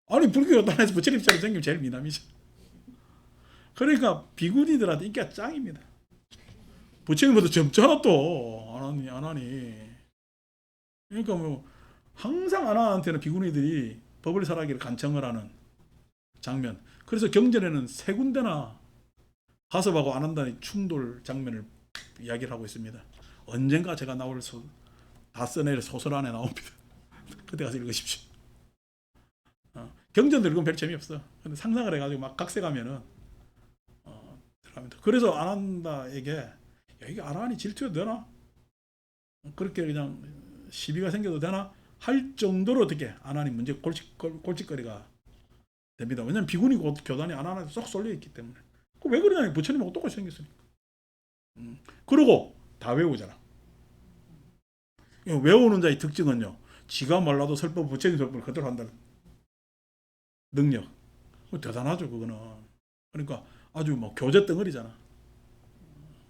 아니 불교 단에서 부처님처럼 생기면 제일 미남이지. 그러니까 비구니들한테 인기가 짱입니다. 부처님보다 젊잖아 또. 안 하니. 그러니까 뭐 항상 아나한테는 비구니들이 법을 설하기를 간청을 하는 장면. 그래서 경전에는 세 군데나 가섭하고 안 한다는 충돌 장면을 이야기를 하고 있습니다. 언젠가 제가 나올 다 써낼 소설 안에 나옵니다. 그때 가서 읽으십시오. 경전들 읽으면 별 재미없어. 근데 상상을 해가지고 막 각색하면은 들어갑니다. 그래서 안 한다에게 야, 이게 안 하니 질투해도 되나? 그렇게 그냥 시비가 생겨도 되나? 할 정도로 어떻게 안 하니 문제 골칫거리가 됩니다. 왜냐면 비구니고 교단이 안 하나 쏙 쏠려 있기 때문에. 왜 그러냐? 부처님하고 똑같이 생겼으니까. 그리고 다 외우잖아. 외우는 자의 특징은요, 지가 몰라도 설법 부처님 설법을 그대로 한다는 능력. 대단하죠, 그거는. 그러니까 아주 뭐 교재 덩어리잖아.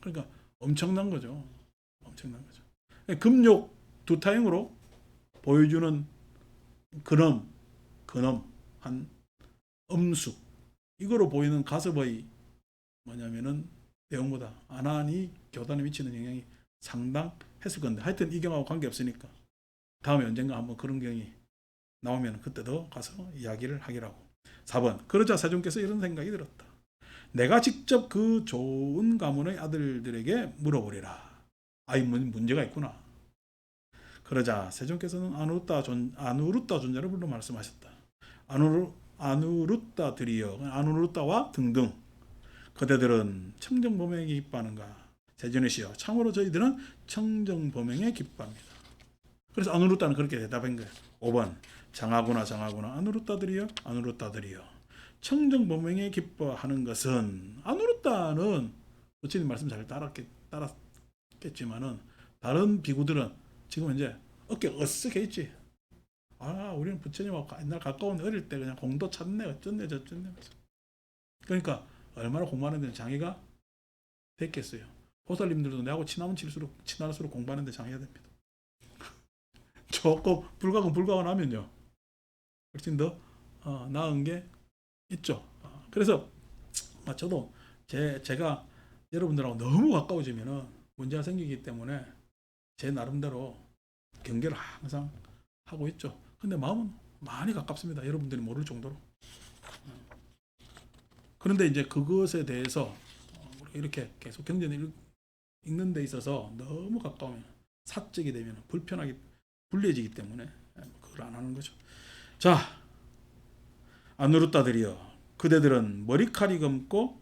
그러니까 엄청난 거죠. 엄청난 거죠. 금욕 두 타임으로 보여주는 근엄 한 음숙, 이거로 보이는 가섭의 뭐냐면은 내용보다 아난이 교단에 미치는 영향이 상당했을 건데, 하여튼 이 경하고 관계없으니까 다음에 언젠가 한번 그런 경이 나오면 그때도 가서 이야기를 하기로 하고. 4번, 그러자 세존께서 이런 생각이 들었다. 내가 직접 그 좋은 가문의 아들들에게 물어보리라. 아이, 문제가 있구나. 그러자 세존께서는 아누르따 존자를 불러 말씀하셨다. 아누르따들이여, 아누르따와 등등 그대들은 청정범행에 기뻐하는가? 세존이시여, 참으로 저희들은 청정범행에 기뻐합니다. 그래서 아누르따는 그렇게 대답한 거예요. 5번, 장하구나 아누르따들이여, 청정범행에 기뻐하는 것은, 아누르따는 부처님 말씀 잘 따랐겠지만은 다른 비구들은 지금 이제 어깨 으쓱해 있지. 우리는 부처님하고 옛날 가까운 어릴 때 그냥 공도 찾네, 어쩌네 저쩌네. 그러니까 얼마나 공부하는데 장애가 됐겠어요. 보살님들도 내하고 친할수록 공부하는데 장애가 됩니다. 조금 불가근 하면요, 훨씬 더 나은 게 있죠. 그래서 저도 제가 여러분들하고 너무 가까워지면은 문제가 생기기 때문에 제 나름대로 경계를 항상 하고 있죠. 근데 마음은 많이 가깝습니다. 여러분들이 모를 정도로. 그런데 이제 그것에 대해서 우리가 이렇게 계속 경전을 읽는 데 있어서 너무 가까우면 사적이 되면 불편하게 불리해지기 때문에 그걸 안 하는 거죠. 자, 아누르타들이여, 그대들은 머리칼이 검고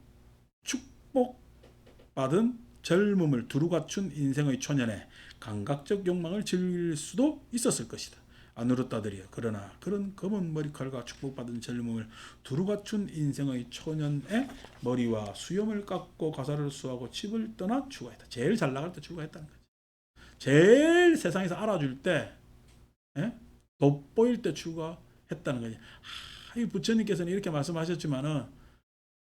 축복받은 젊음을 두루 갖춘 인생의 초년에 감각적 욕망을 즐길 수도 있었을 것이다. 아누르타들이여, 그러나 그런 검은 머리칼과 축복받은 젊음을 두루 갖춘 인생의 초년에 머리와 수염을 깎고 가사를 수하고 집을 떠나 추구했다. 제일 잘 나갈 때 추구했다는 거지. 제일 세상에서 알아줄 때, 돋보일 때 추구했다는 거지. 이 부처님께서는 이렇게 말씀하셨지만은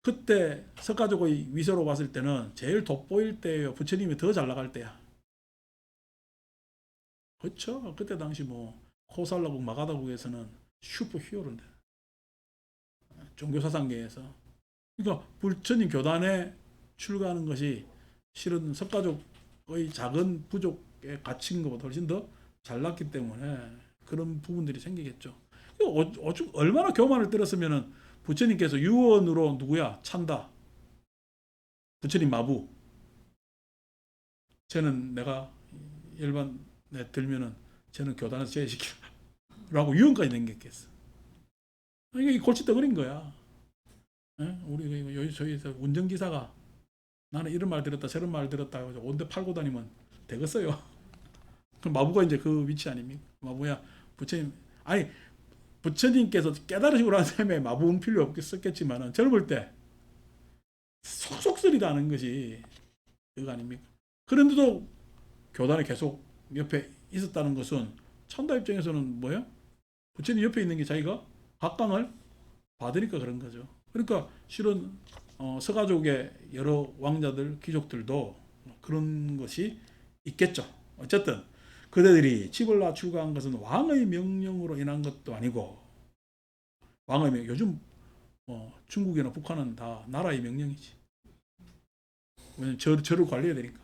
그때 석가족의 위세로 봤을 때는 제일 돋보일 때예요. 부처님이 더 잘 나갈 때야. 그렇죠? 그때 당시 뭐 코살라국 마가다국에서는 슈퍼 히어로인데, 종교 사상계에서. 그러니까 부처님 교단에 출가하는 것이 실은 석가족의 작은 부족에 갇힌 것보다 훨씬 더 잘났기 때문에 그런 부분들이 생기겠죠. 얼마나 교만을 들었으면은 부처님께서 유언으로 누구야? 찬다. 부처님 마부. 쟤는 내가 일반 들면은 쟤는 교단에서 제외시키라고 유언까지 남겼겠어. 이게 골칫덩어리인 거야. 우리 저희에서 운전기사가 나는 이런 말 들었다 저런 말 들었다 해서 온데 팔고 다니면 되겠어요. 그럼 마부가 이제 그 위치 아닙니까? 마부야 부처님, 아니 부처님께서 깨달으시고 난 다음에 마부는 필요 없겠지만은 젊을 때 속속 소리도 하는 것이 그거 아닙니까? 그런데도 교단에 계속 옆에 있었다는 것은 천다 입장에서는 뭐예요? 부처님 옆에 있는 게 자기가 각광을 받으니까 그런 거죠. 그러니까 실은 서가족의 여러 왕자들, 귀족들도 그런 것이 있겠죠. 어쨌든 그대들이 집을 나 출가한 것은 왕의 명령으로 인한 것도 아니고, 왕의 명령, 요즘 중국이나 북한은 다 나라의 명령이지. 왜냐면 저를 관리해야 되니까.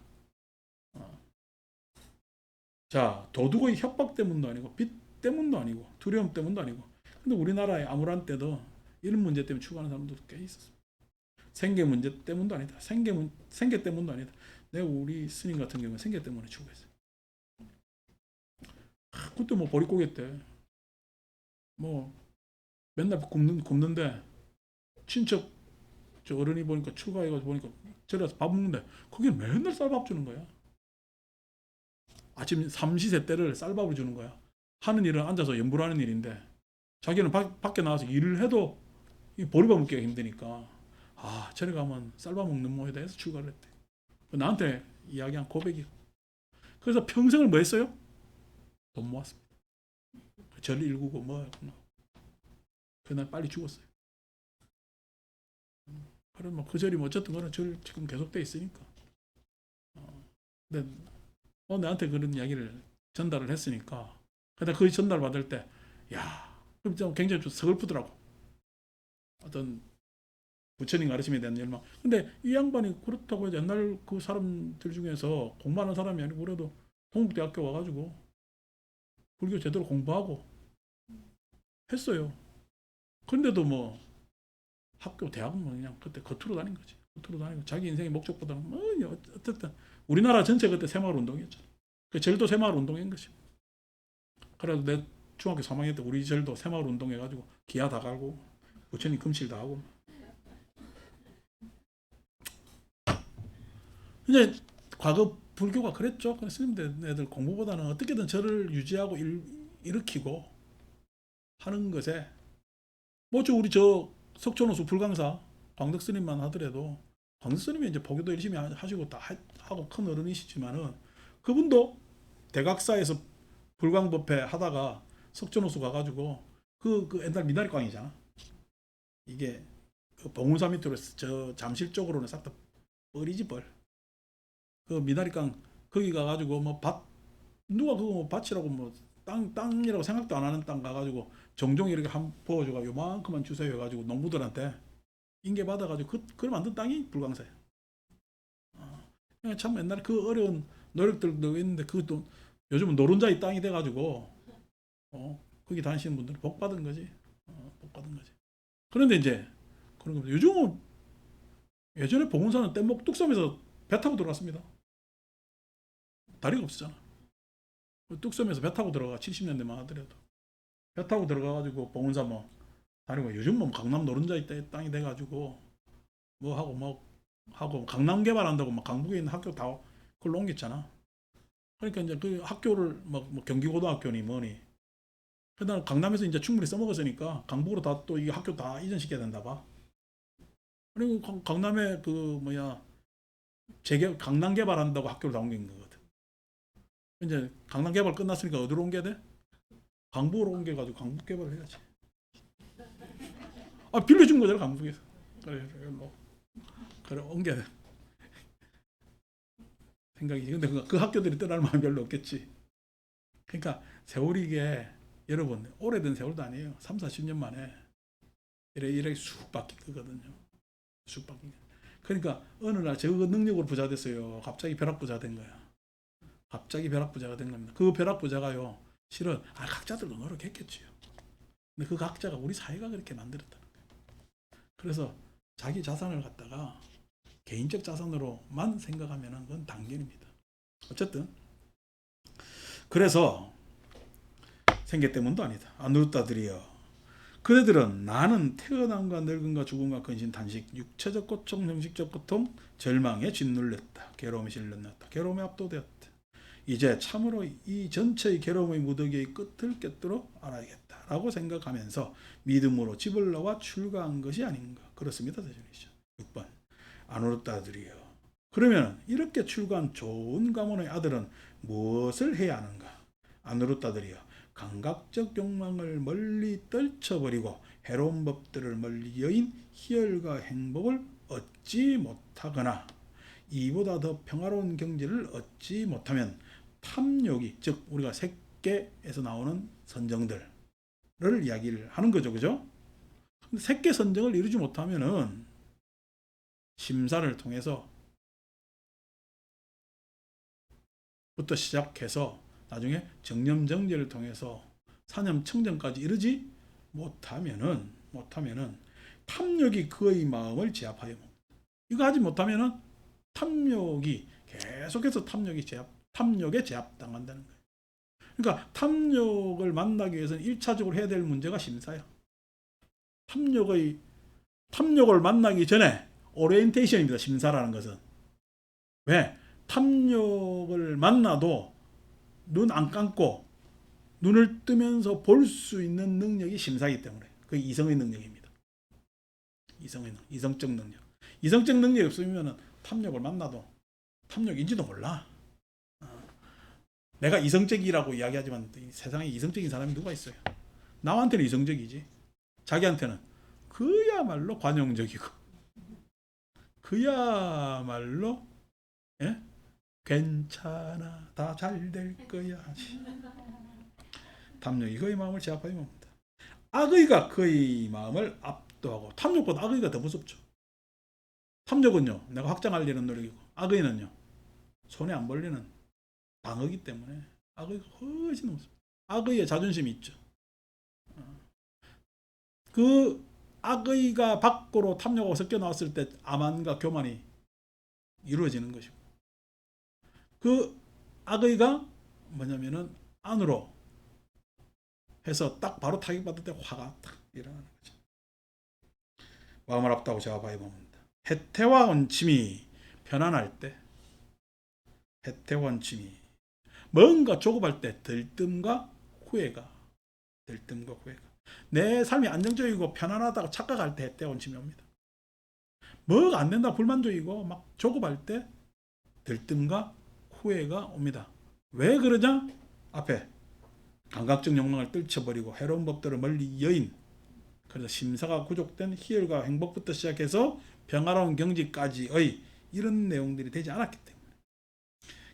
자, 도둑의 협박 때문도 아니고 빚 때문도 아니고 두려움 때문도 아니고. 근데 우리나라에 아무런 때도 이런 문제 때문에 출가하는 사람도 꽤 있었습니다. 생계 문제 때문도 아니다. 생계 때문도 아니다. 내가 우리 스님 같은 경우는 생계 때문에 출가했어요. 그때 뭐 보릿고개 때 뭐 맨날 굶는데 친척 저 어른이 보니까 출가해가지고 보니까 저래서 밥 먹는데 거기 맨날 쌀밥 주는 거야. 아침 삼시세 때를 쌀밥을 주는 거야. 하는 일은 앉아서 연불하는 일인데 자기는 밖에 나와서 일을 해도 이 보리밥 먹기가 힘드니까 저리 가면 쌀밥 먹는 모에다 해서 출가를 했대. 나한테 이야기한 고백이요. 그래서 평생을 뭐 했어요? 돈 모았습니다. 절 일구고 뭐 그날 빨리 죽었어요. 그래 뭐 그 절이 뭐 어쨌든 그런 절 지금 계속돼 있으니까. 근데 나한테 그런 이야기를 전달을 했으니까, 근데 그 전달 받을 때 좀 굉장히 좀 서글프더라고. 어떤 부처님 가르침에 대한 열망. 근데 이 양반이 그렇다고 해서 옛날 그 사람들 중에서 공부하는 사람이 아니고 그래도 동국대학교 와가지고 불교 제대로 공부하고 했어요. 그런데도 뭐 학교 대학은 뭐 그냥 그때 겉으로 다닌 거지. 겉으로 다니고 자기 인생의 목적보다는 뭐 어쨌든 우리나라 전체 그때 새마을 운동이었잖아. 그 절도 새마을 운동인 것이. 그래도 내 중학교 3학년 때 우리 절도 새마을 운동해가지고 기아 다 갈고 부처님 금실 다 하고. 이제 과거 불교가 그랬죠. 그래서 스님들 애들 공부보다는 어떻게든 절을 유지하고 일으키고 하는 것에 우리 석촌호수 불광사 광덕 스님만 하더라도 광덕 스님이 이제 보교도 열심히 하시고 다 하고 큰 어른이시지만은 그분도 대각사에서 불광법회 하다가 석촌호수 가가지고 그 옛날 미나리광이잖아. 이게 그 봉우사 밑으로 저 잠실 쪽으로는 싹 다 뻘이지 뻘. 그 미나리깡 거기 가가지고 뭐 누가 그거 뭐 밭이라고 뭐 땅이라고 생각도 안 하는 땅 가가지고 종종 이렇게 한 부어줘가 요만큼만 주세요 해가지고 농부들한테 인계 받아가지고 그걸 만든 땅이 불광사야. 참 옛날에 그 어려운 노력들도 있는데 그것도 요즘은 노른자의 땅이 돼가지고 거기 다니시는 분들은 복 받은 거지. 복 받은 거지. 그런데 이제 그런 겁니다. 요즘은 예전에 봉은사는 뗏목 뚝섬에서 배 타고 들어갔습니다. 다리가 없었잖아. 뚝섬에서 배 타고 들어가 70년대만 하더라도 배 타고 들어가가지고 봉은사 뭐 다니고 요즘 뭐 강남 노른자 땅이 돼가지고 뭐 하고 강남 개발한다고 막 강북에 있는 학교 다 그걸로 옮겼잖아. 그러니까 이제 그 학교를 뭐 경기고등학교니 뭐니 그다음 강남에서 이제 충분히 써먹었으니까 강북으로 다 또 이 학교 다 이전시켜야 된다 봐. 그리고 강남에 그 뭐야 강남 개발한다고 학교를 다 옮긴 거거든. 이제 강남 개발 끝났으니까 어디로 옮겨야 돼? 강북으로 옮겨가지고 강북 개발을 해야지. 아 빌려준 거잖아 강북에서. 그래 그래 옮겨야 돼. 생각이지. 근데 그 학교들이 떠날 마음이 별로 없겠지. 그러니까 세월이 이게 여러분 오래된 세월도 아니에요. 3, 40년 만에 이래 쑥 바뀐 거거든요. 쑥 바뀐 거. 그러니까 어느 날 저거 능력으로 부자 됐어요. 갑자기 벼락부자 된 거야. 갑자기 벼락부자가 된 겁니다. 그 벼락부자가요. 실은 각자들도 노력했겠지요. 근데 그 각자가 우리 사회가 그렇게 만들었다는 거예요. 그래서 자기 자산을 갖다가 개인적 자산으로만 생각하면 그건 단견입니다. 어쨌든 그래서 생계 때문도 아니다. 안누르다들이여 그대들은 나는 태어남과 늙음과 죽음과 근신 단식 육체적 고통 형식적 고통 절망에 짓눌렸다. 괴로움에 실렸다. 괴로움에 압도되었다. 이제 참으로 이 전체의 괴로움의 무더기의 끝을 꿰뚫어 알아야겠다 라고 생각하면서 믿음으로 집을 나와 출가한 것이 아닌가. 그렇습니다. 대전이죠. 6번 안누르다들이여 그러면 이렇게 출가한 좋은 가문의 아들은 무엇을 해야 하는가. 안누르다들이여 감각적 욕망을 멀리 떨쳐버리고 해로운 법들을 멀리 여인 희열과 행복을 얻지 못하거나 이보다 더 평화로운 경지를 얻지 못하면 탐욕이 즉 우리가 색계에서 나오는 선정들을 이야기를 하는 거죠. 그죠? 근데 색계 선정을 이루지 못하면은 심사를 통해서 부터 시작해서 나중에 정념정제를 통해서 사념청정까지 이르지 못하면은 탐욕이 그의 마음을 제압하여 이거 하지 못하면은 탐욕이 계속해서 탐욕에 제압당한다는 거예요. 그러니까 탐욕을 만나기 위해서는 1차적으로 해야 될 문제가 심사야. 탐욕을 만나기 전에 오리엔테이션입니다. 심사라는 것은. 왜? 탐욕을 만나도 눈 안 감고 눈을 뜨면서 볼 수 있는 능력이 심사이기 때문에 그게 이성의 능력입니다. 이성적 능력. 이성적 능력이 없으면 탐욕을 만나도 탐욕인지도 몰라. 내가 이성적이라고 이야기하지만 세상에 이성적인 사람이 누가 있어요? 남한테는 이성적이지. 자기한테는 그야말로 관용적이고 그야말로 괜찮아 다 잘 될 거야. 탐욕이 그의 마음을 제압하여 봅니다. 악의가 그의 마음을 압도하고 탐욕보다 악의가 더 무섭죠. 탐욕은요 내가 확장할 일은 노력이고 악의는요 손에 안 벌리는 방어기 때문에 악의가 훨씬 무섭습니다. 악의에 자존심이 있죠. 그 악의가 밖으로 탐욕하고 섞여 나왔을 때 암만과 교만이 이루어지는 것이고 그 악의가 뭐냐면은 안으로 해서 딱 바로 타격받을 때 화가 딱 일어나는 거죠. 마음을 압도하고 제압하여 봅니다. 해태와 원침이 편안할 때 해태와 원침이 뭔가 조급할 때 들뜸과 후회가 내 삶이 안정적이고 편안하다고 착각할 때 해태와 원침이 옵니다. 뭐가 안 된다 불만족이고 막 조급할 때 들뜸과 후회가 옵니다. 왜 그러냐? 앞에 감각적 욕망을 떨쳐버리고 해로운 법들을 멀리 여인 그래서 심사가 구족된 희열과 행복부터 시작해서 평화로운 경지까지의 이런 내용들이 되지 않았기 때문에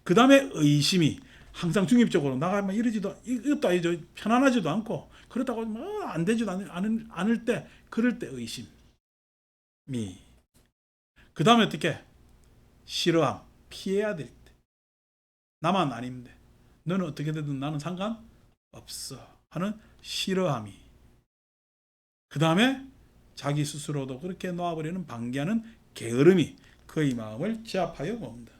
그 다음에 의심이 항상 중립적으로 나가면 이것도 아니죠. 편안하지도 않고 그렇다고 안 되지도 않을 때 그럴 때 의심이 그 다음에 어떻게 싫어함 피해야 될 때 나만 아니면 돼. 너는 어떻게 되든 나는 상관없어 하는 싫어함이 그 다음에 자기 스스로도 그렇게 놓아버리는 방기하는 게으름이 그의 마음을 제압하여 봅니다.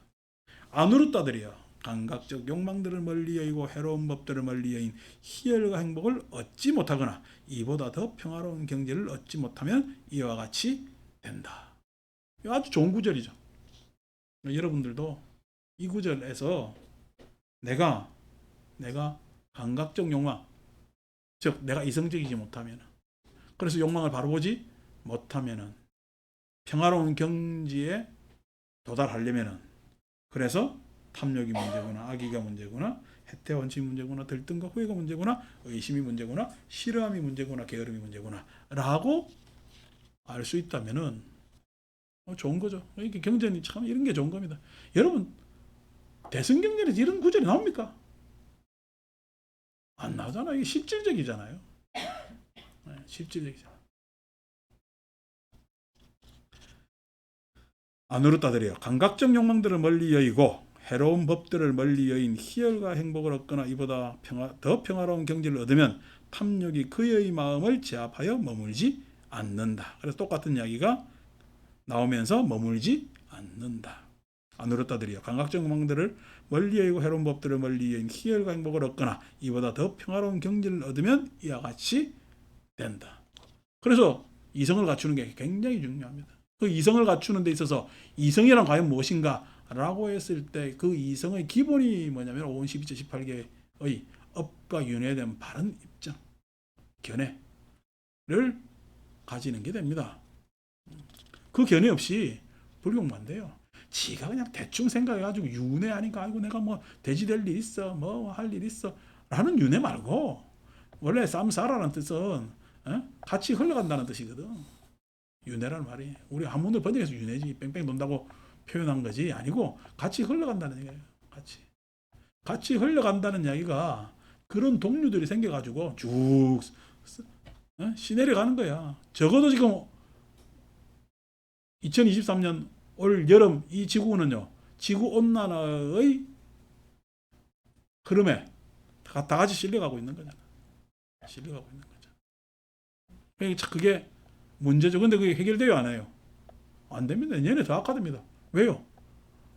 안누르다들이여 감각적 욕망들을 멀리 여의고 해로운 법들을 멀리 여인 희열과 행복을 얻지 못하거나 이보다 더 평화로운 경제를 얻지 못하면 이와 같이 된다. 이거 아주 좋은 구절이죠. 여러분들도 이 구절에서 내가 감각적 욕망, 즉 내가 이성적이지 못하면, 그래서 욕망을 바로 보지 못하면은 평화로운 경지에 도달하려면은, 그래서 탐욕이 문제구나, 악의가 문제구나, 해태 원칙이 문제구나, 들뜸과 후회가 문제구나, 의심이 문제구나, 싫어함이 문제구나, 게으름이 문제구나 라고 알 수 있다면은 좋은 거죠. 이게 경전이 참 이런 게 좋은 겁니다. 여러분, 대승경전에서 이런 구절이 나옵니까? 안 나오잖아요. 이게 실질적이잖아요. 네, 실질적이잖아요. 안으로 따드려 감각적 욕망들을 멀리 여의고 해로운 법들을 멀리 여인 희열과 행복을 얻거나 이보다 더 평화로운 경지를 얻으면 탐욕이 그의 마음을 제압하여 머물지 않는다. 그래서 똑같은 이야기가 나오면서 머물지 않는다. 안으로 따드려 감각적 욕망들을 멀리 여의고 해로운 법들을 멀리 여인 희열과 행복을 얻거나 이보다 더 평화로운 경지를 얻으면 이와 같이 된다. 그래서 이성을 갖추는 게 굉장히 중요합니다. 그 이성을 갖추는 데 있어서 이성이란 과연 무엇인가 라고 했을 때 그 이성의 기본이 뭐냐면 5원 12조 18개의 업과 윤회된 바른 입장, 견해를 가지는 게 됩니다. 그 견해 없이 불교만 안 돼요. 지가 그냥 대충 생각해가지고 윤회 하니까 아이고 내가 뭐 돼지 될 일 있어, 뭐 할 일 있어 라는 윤회 말고, 원래 쌈싸라는 뜻은 같이 흘러간다는 뜻이거든. 윤회라는 말이 우리 한문을 번역해서 윤회지 뺑뺑 돈다고 표현한 것이 아니고 같이 흘러간다는 얘기예요. 같이 흘러간다는 이야기가 그런 동류들이 생겨가지고 쭉 시내려 가는 거야. 적어도 지금 2023년 올 여름 이 지구는요, 지구온난화의 흐름에 다 같이 실려가고 있는 거잖아. 실려가고 있는 거죠. 그러니까 그게 문제죠. 근데 그게 해결돼요, 안 해요? 안 됩니다. 얘네 더 악화됩니다. 왜요?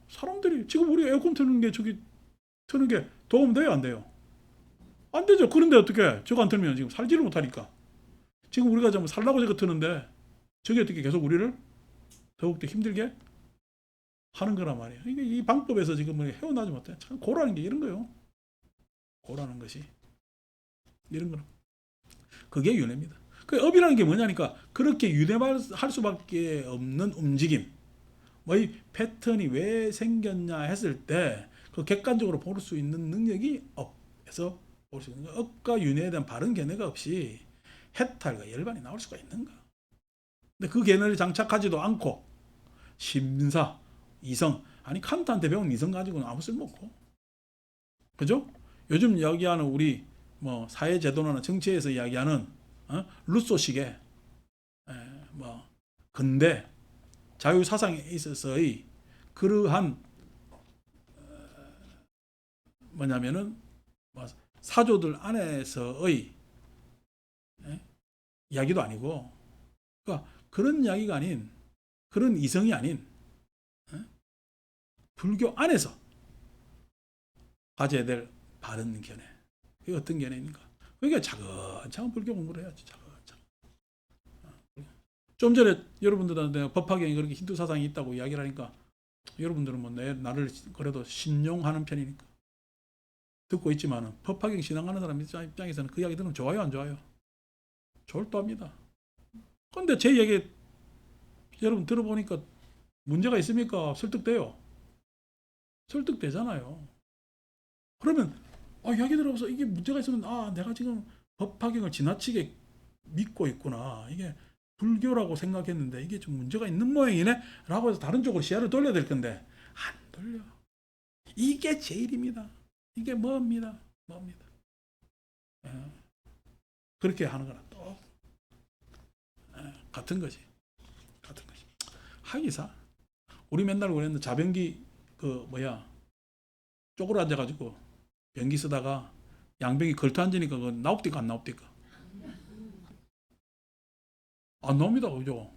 사람들이 지금 우리 에어컨 트는 게 트는 게 도움돼요, 안 돼요? 안 되죠. 그런데 어떻게 저거 안 틀면 지금 살지를 못하니까. 지금 우리가 좀 살라고 저거 트는데 저게 어떻게 계속 우리를 더욱더 힘들게 하는 거란 말이에요. 이게 이 방법에서 지금 헤어나지 못해. 참 고라는 게 이런 거예요. 고라는 것이 이런 거는 그게 윤회입니다. 그 업이라는 게 뭐냐니까 그렇게 윤회할 수밖에 없는 움직임, 뭐이 패턴이 왜 생겼냐 했을 때 그 객관적으로 볼 수 있는 능력이 업에서 볼 수 있는 거예요. 업과 윤회에 대한 바른 견해가 없이 해탈과 열반이 나올 수가 있는가? 근데 그 견해를 장착하지도 않고 심사, 이성, 아니 칸트한테 배운 이성 가지고는 아무 쓸모없고, 그죠? 요즘 이야기하는 우리 뭐 사회 제도나 정치에서 이야기하는 루소식의 뭐 근대 자유 사상에 있어서의 그러한 뭐냐면은 뭐 사조들 안에서의 이야기도 아니고, 그러니까 그런 이야기가 아닌, 그런 이성이 아닌 불교 안에서 가져야 될 바른 견해. 그게 어떤 견해입니까? 그러니까 차근차근 불교 공부를 해야지. 차근차근. 좀 전에 여러분들한테 법화경이 그렇게 힌두 사상이 있다고 이야기를 하니까 여러분들은 뭐 나를 그래도 신용하는 편이니까 듣고 있지만은 법화경 신앙하는 사람 입장에서는 그 이야기 들으면 좋아요, 안 좋아요? 졸도합니다. 근데 제 얘기 여러분 들어보니까 문제가 있습니까? 설득돼요. 설득되잖아요. 그러면 이야기 들어보서 이게 문제가 있으면 내가 지금 법화경을 지나치게 믿고 있구나. 이게 불교라고 생각했는데 이게 좀 문제가 있는 모양이네 라고 해서 다른 쪽으로 시야를 돌려야 될 건데 안 돌려. 이게 제일입니다. 이게 뭡니다. 그렇게 하는 거랑 또 같은 거지. 하기사 우리 맨날 그랬는데 자변기 쪼그려 앉아가지고 변기 쓰다가 양변기 걸터 앉으니까 그거 나옵니까 안 나옵니까? 안 나옵니다. 그죠?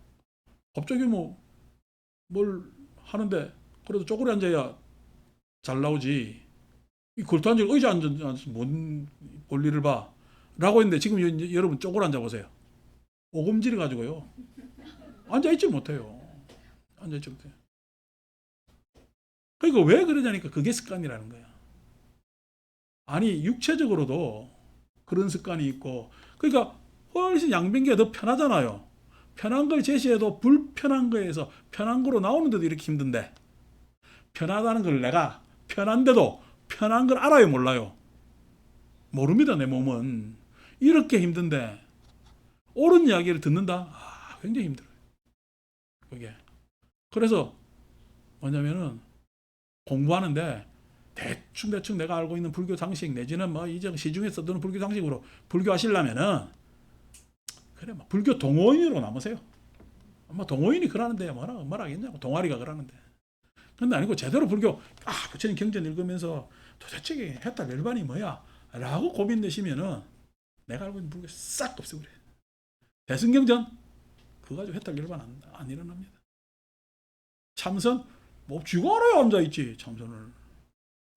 갑자기 뭘 하는데 그래도 쪼그려 앉아야 잘 나오지. 이 골투 앉아 의자 앉아서 뭔 볼일을 봐 라고 했는데 지금 여러분 쪼그려 앉아 보세요. 오금질을 가지고요 앉아있지 못해요. 앉아있지 못해요. 그러니까 왜 그러냐니까 그게 습관이라는 거야. 아니 육체적으로도 그런 습관이 있고, 그러니까 훨씬 양변기가 더 편하잖아요. 편한 걸 제시해도 불편한 거에서 편한 거로 나오는데도 이렇게 힘든데, 편하다는 걸 내가 편한데도 편한 걸 알아요, 몰라요? 모릅니다. 내 몸은 이렇게 힘든데 옳은 이야기를 듣는다? 굉장히 힘들어요. 그게. 그래서 뭐냐면은 공부하는데 대충 내가 알고 있는 불교 상식 내지는 뭐 이제 시중에 써두는 불교 상식으로 불교하시려면은 그래 뭐 불교 동호인으로 남으세요. 뭐 동호인이 그러는데 뭐라 하겠냐고, 동아리가 그러는데. 근데 아니고 제대로 불교 부처님 경전 읽으면서 도대체 해탈 열반이 뭐야? 라고 고민 내시면은 내가 알고 있는 불교 싹 없애버려요. 대승경전 그거 가지고 해탈 열반 안 일어납니다. 참선 뭐 쥐가 알아야 앉아있지. 참선을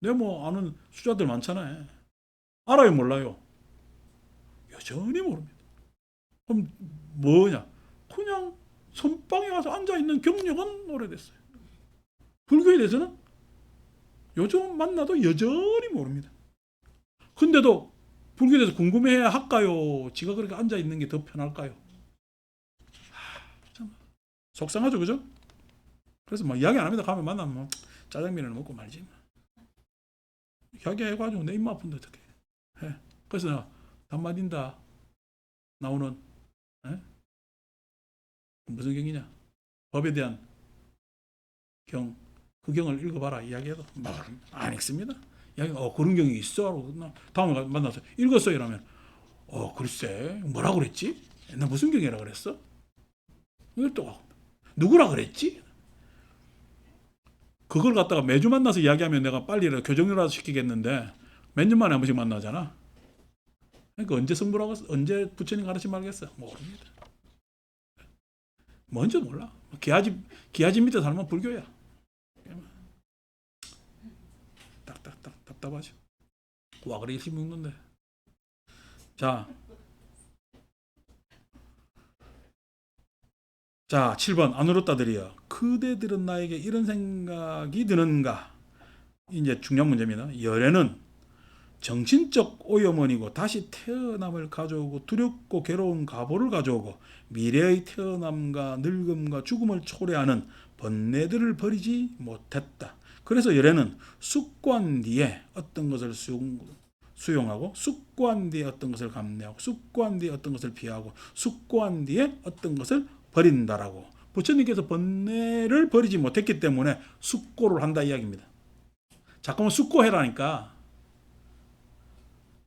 내 뭐 아는 수자들 많잖아요. 알아요, 몰라요? 여전히 모릅니다. 그럼 뭐냐? 그냥 선방에 와서 앉아있는 경력은 오래됐어요. 불교에 대해서는 요즘 만나도 여전히 모릅니다. 근데도 불교에 대해서 궁금해야 할까요? 지가 그렇게 앉아있는 게 더 편할까요? 참 속상하죠, 그죠? 그래서 뭐 이야기 안 합니다. 가면 만나면 뭐 짜장면을 먹고 말지. 이야기 해가지고 내 입 아픈데 어떻게 해. 그래서 단마딘다 나오는 무슨 경이냐? 법에 대한 경, 그 경을 읽어봐라 이야기해도 안 읽습니다. 이야기 그런 경이 있어. 다음에 만나서 읽었어요. 이러면 글쎄 뭐라 그랬지? 나 무슨 경이라 그랬어? 이걸 또 누구라 그랬지? 그걸 갖다가 매주 만나서 이야기하면 내가 빨리 교정이라도 시키겠는데 몇 년 만에 한 번씩 만나잖아. 그러니까 언제 성불하고 언제 부처님 가르치면 알겠어? 모릅니다. 뭔지 몰라. 기아집 밑에 살면 불교야. 딱딱딱 답답하죠. 와 그래 일찍 먹는데. 자 7번 안 울었다들이여. 그대들은 나에게 이런 생각이 드는가? 이제 중요한 문제입니다. 열애는 정신적 오염원이고 다시 태어남을 가져오고 두렵고 괴로운 가보를 가져오고 미래의 태어남과 늙음과 죽음을 초래하는 번뇌들을 버리지 못했다. 그래서 열애는 숙고한 뒤에 어떤 것을 수용하고 숙고한 뒤에 어떤 것을 감내하고 숙고한 뒤에 어떤 것을 피하고 숙고한 뒤에 어떤 것을 버린다라고. 부처님께서 번뇌를 버리지 못했기 때문에 숙고를 한다 이야기입니다. 자꾸만 숙고해라니까.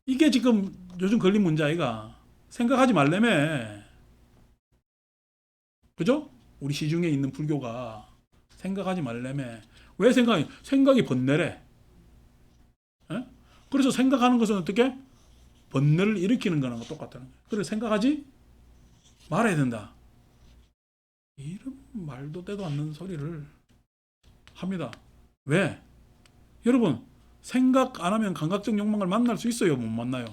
이게 지금 요즘 걸린 문제 아이가. 생각하지 말래매. 그죠? 우리 시중에 있는 불교가 생각하지 말래매. 왜 생각이 번뇌래. 에? 그래서 생각하는 것은 어떻게? 번뇌를 일으키는 거랑 똑같다는 거예요. 그래서 생각하지 말아야 된다. 이런 말도 되도 않는 소리를 합니다. 왜? 여러분 생각 안 하면 감각적 욕망을 만날 수 있어요? 못 만나요?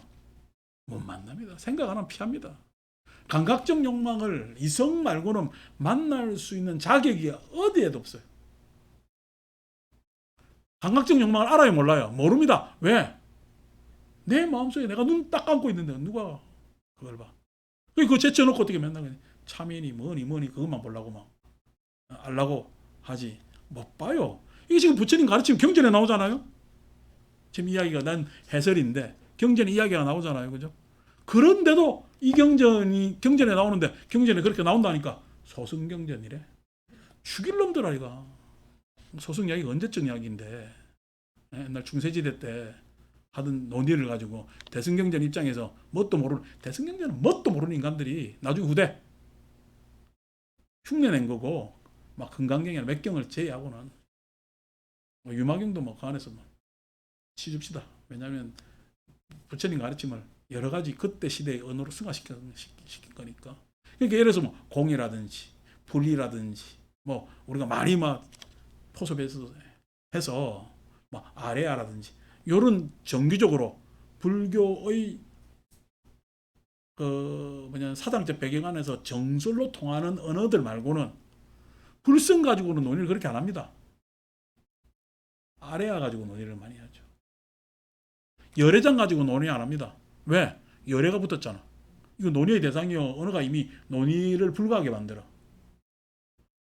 못 만납니다. 생각 안 하면 피합니다. 감각적 욕망을 이성 말고는 만날 수 있는 자격이 어디에도 없어요. 감각적 욕망을 알아요? 몰라요? 모릅니다. 왜? 내 마음속에 내가 눈 딱 감고 있는데 누가 그걸 봐. 그거 제쳐놓고 어떻게 맨날 그냥 참인이 뭐니 그것만 보려고 막 알라고 하지. 못 봐요. 이게 지금 부처님 가르치면 경전에 나오잖아요. 지금 이야기가 난 해설인데 경전에 이야기가 나오잖아요. 그죠? 그런데도 이 경전에 나오는데 경전에 그렇게 나온다니까 소승경전이래. 죽일 놈들 아이가. 소승 이야기가 언제적 이야기인데 옛날 중세시대 때 하던 논의를 가지고 대승경전 입장에서 대승경전은 뭣도 모르는 인간들이 나중에 후대 흉내낸 거고 막 금강경이나 맥경을 제외하고는 유마경도 뭐 그 안에서 치줍시다. 왜냐하면 부처님 가르침을 여러 가지 그때 시대의 언어로 승화시킨 거니까. 그러니까 예를 들어서 뭐 공이라든지 불이라든지 뭐 우리가 많이 막 포섭해서 해서 뭐 아레아라든지 요런 정기적으로 불교의 사상적 배경 안에서 정설로 통하는 언어들 말고는 불성 가지고는 논의를 그렇게 안 합니다. 아래아 가지고 논의를 많이 하죠. 열애장 가지고 논의 안 합니다. 왜? 열애가 붙었잖아. 이거 논의의 대상이요. 언어가 이미 논의를 불가하게 만들어.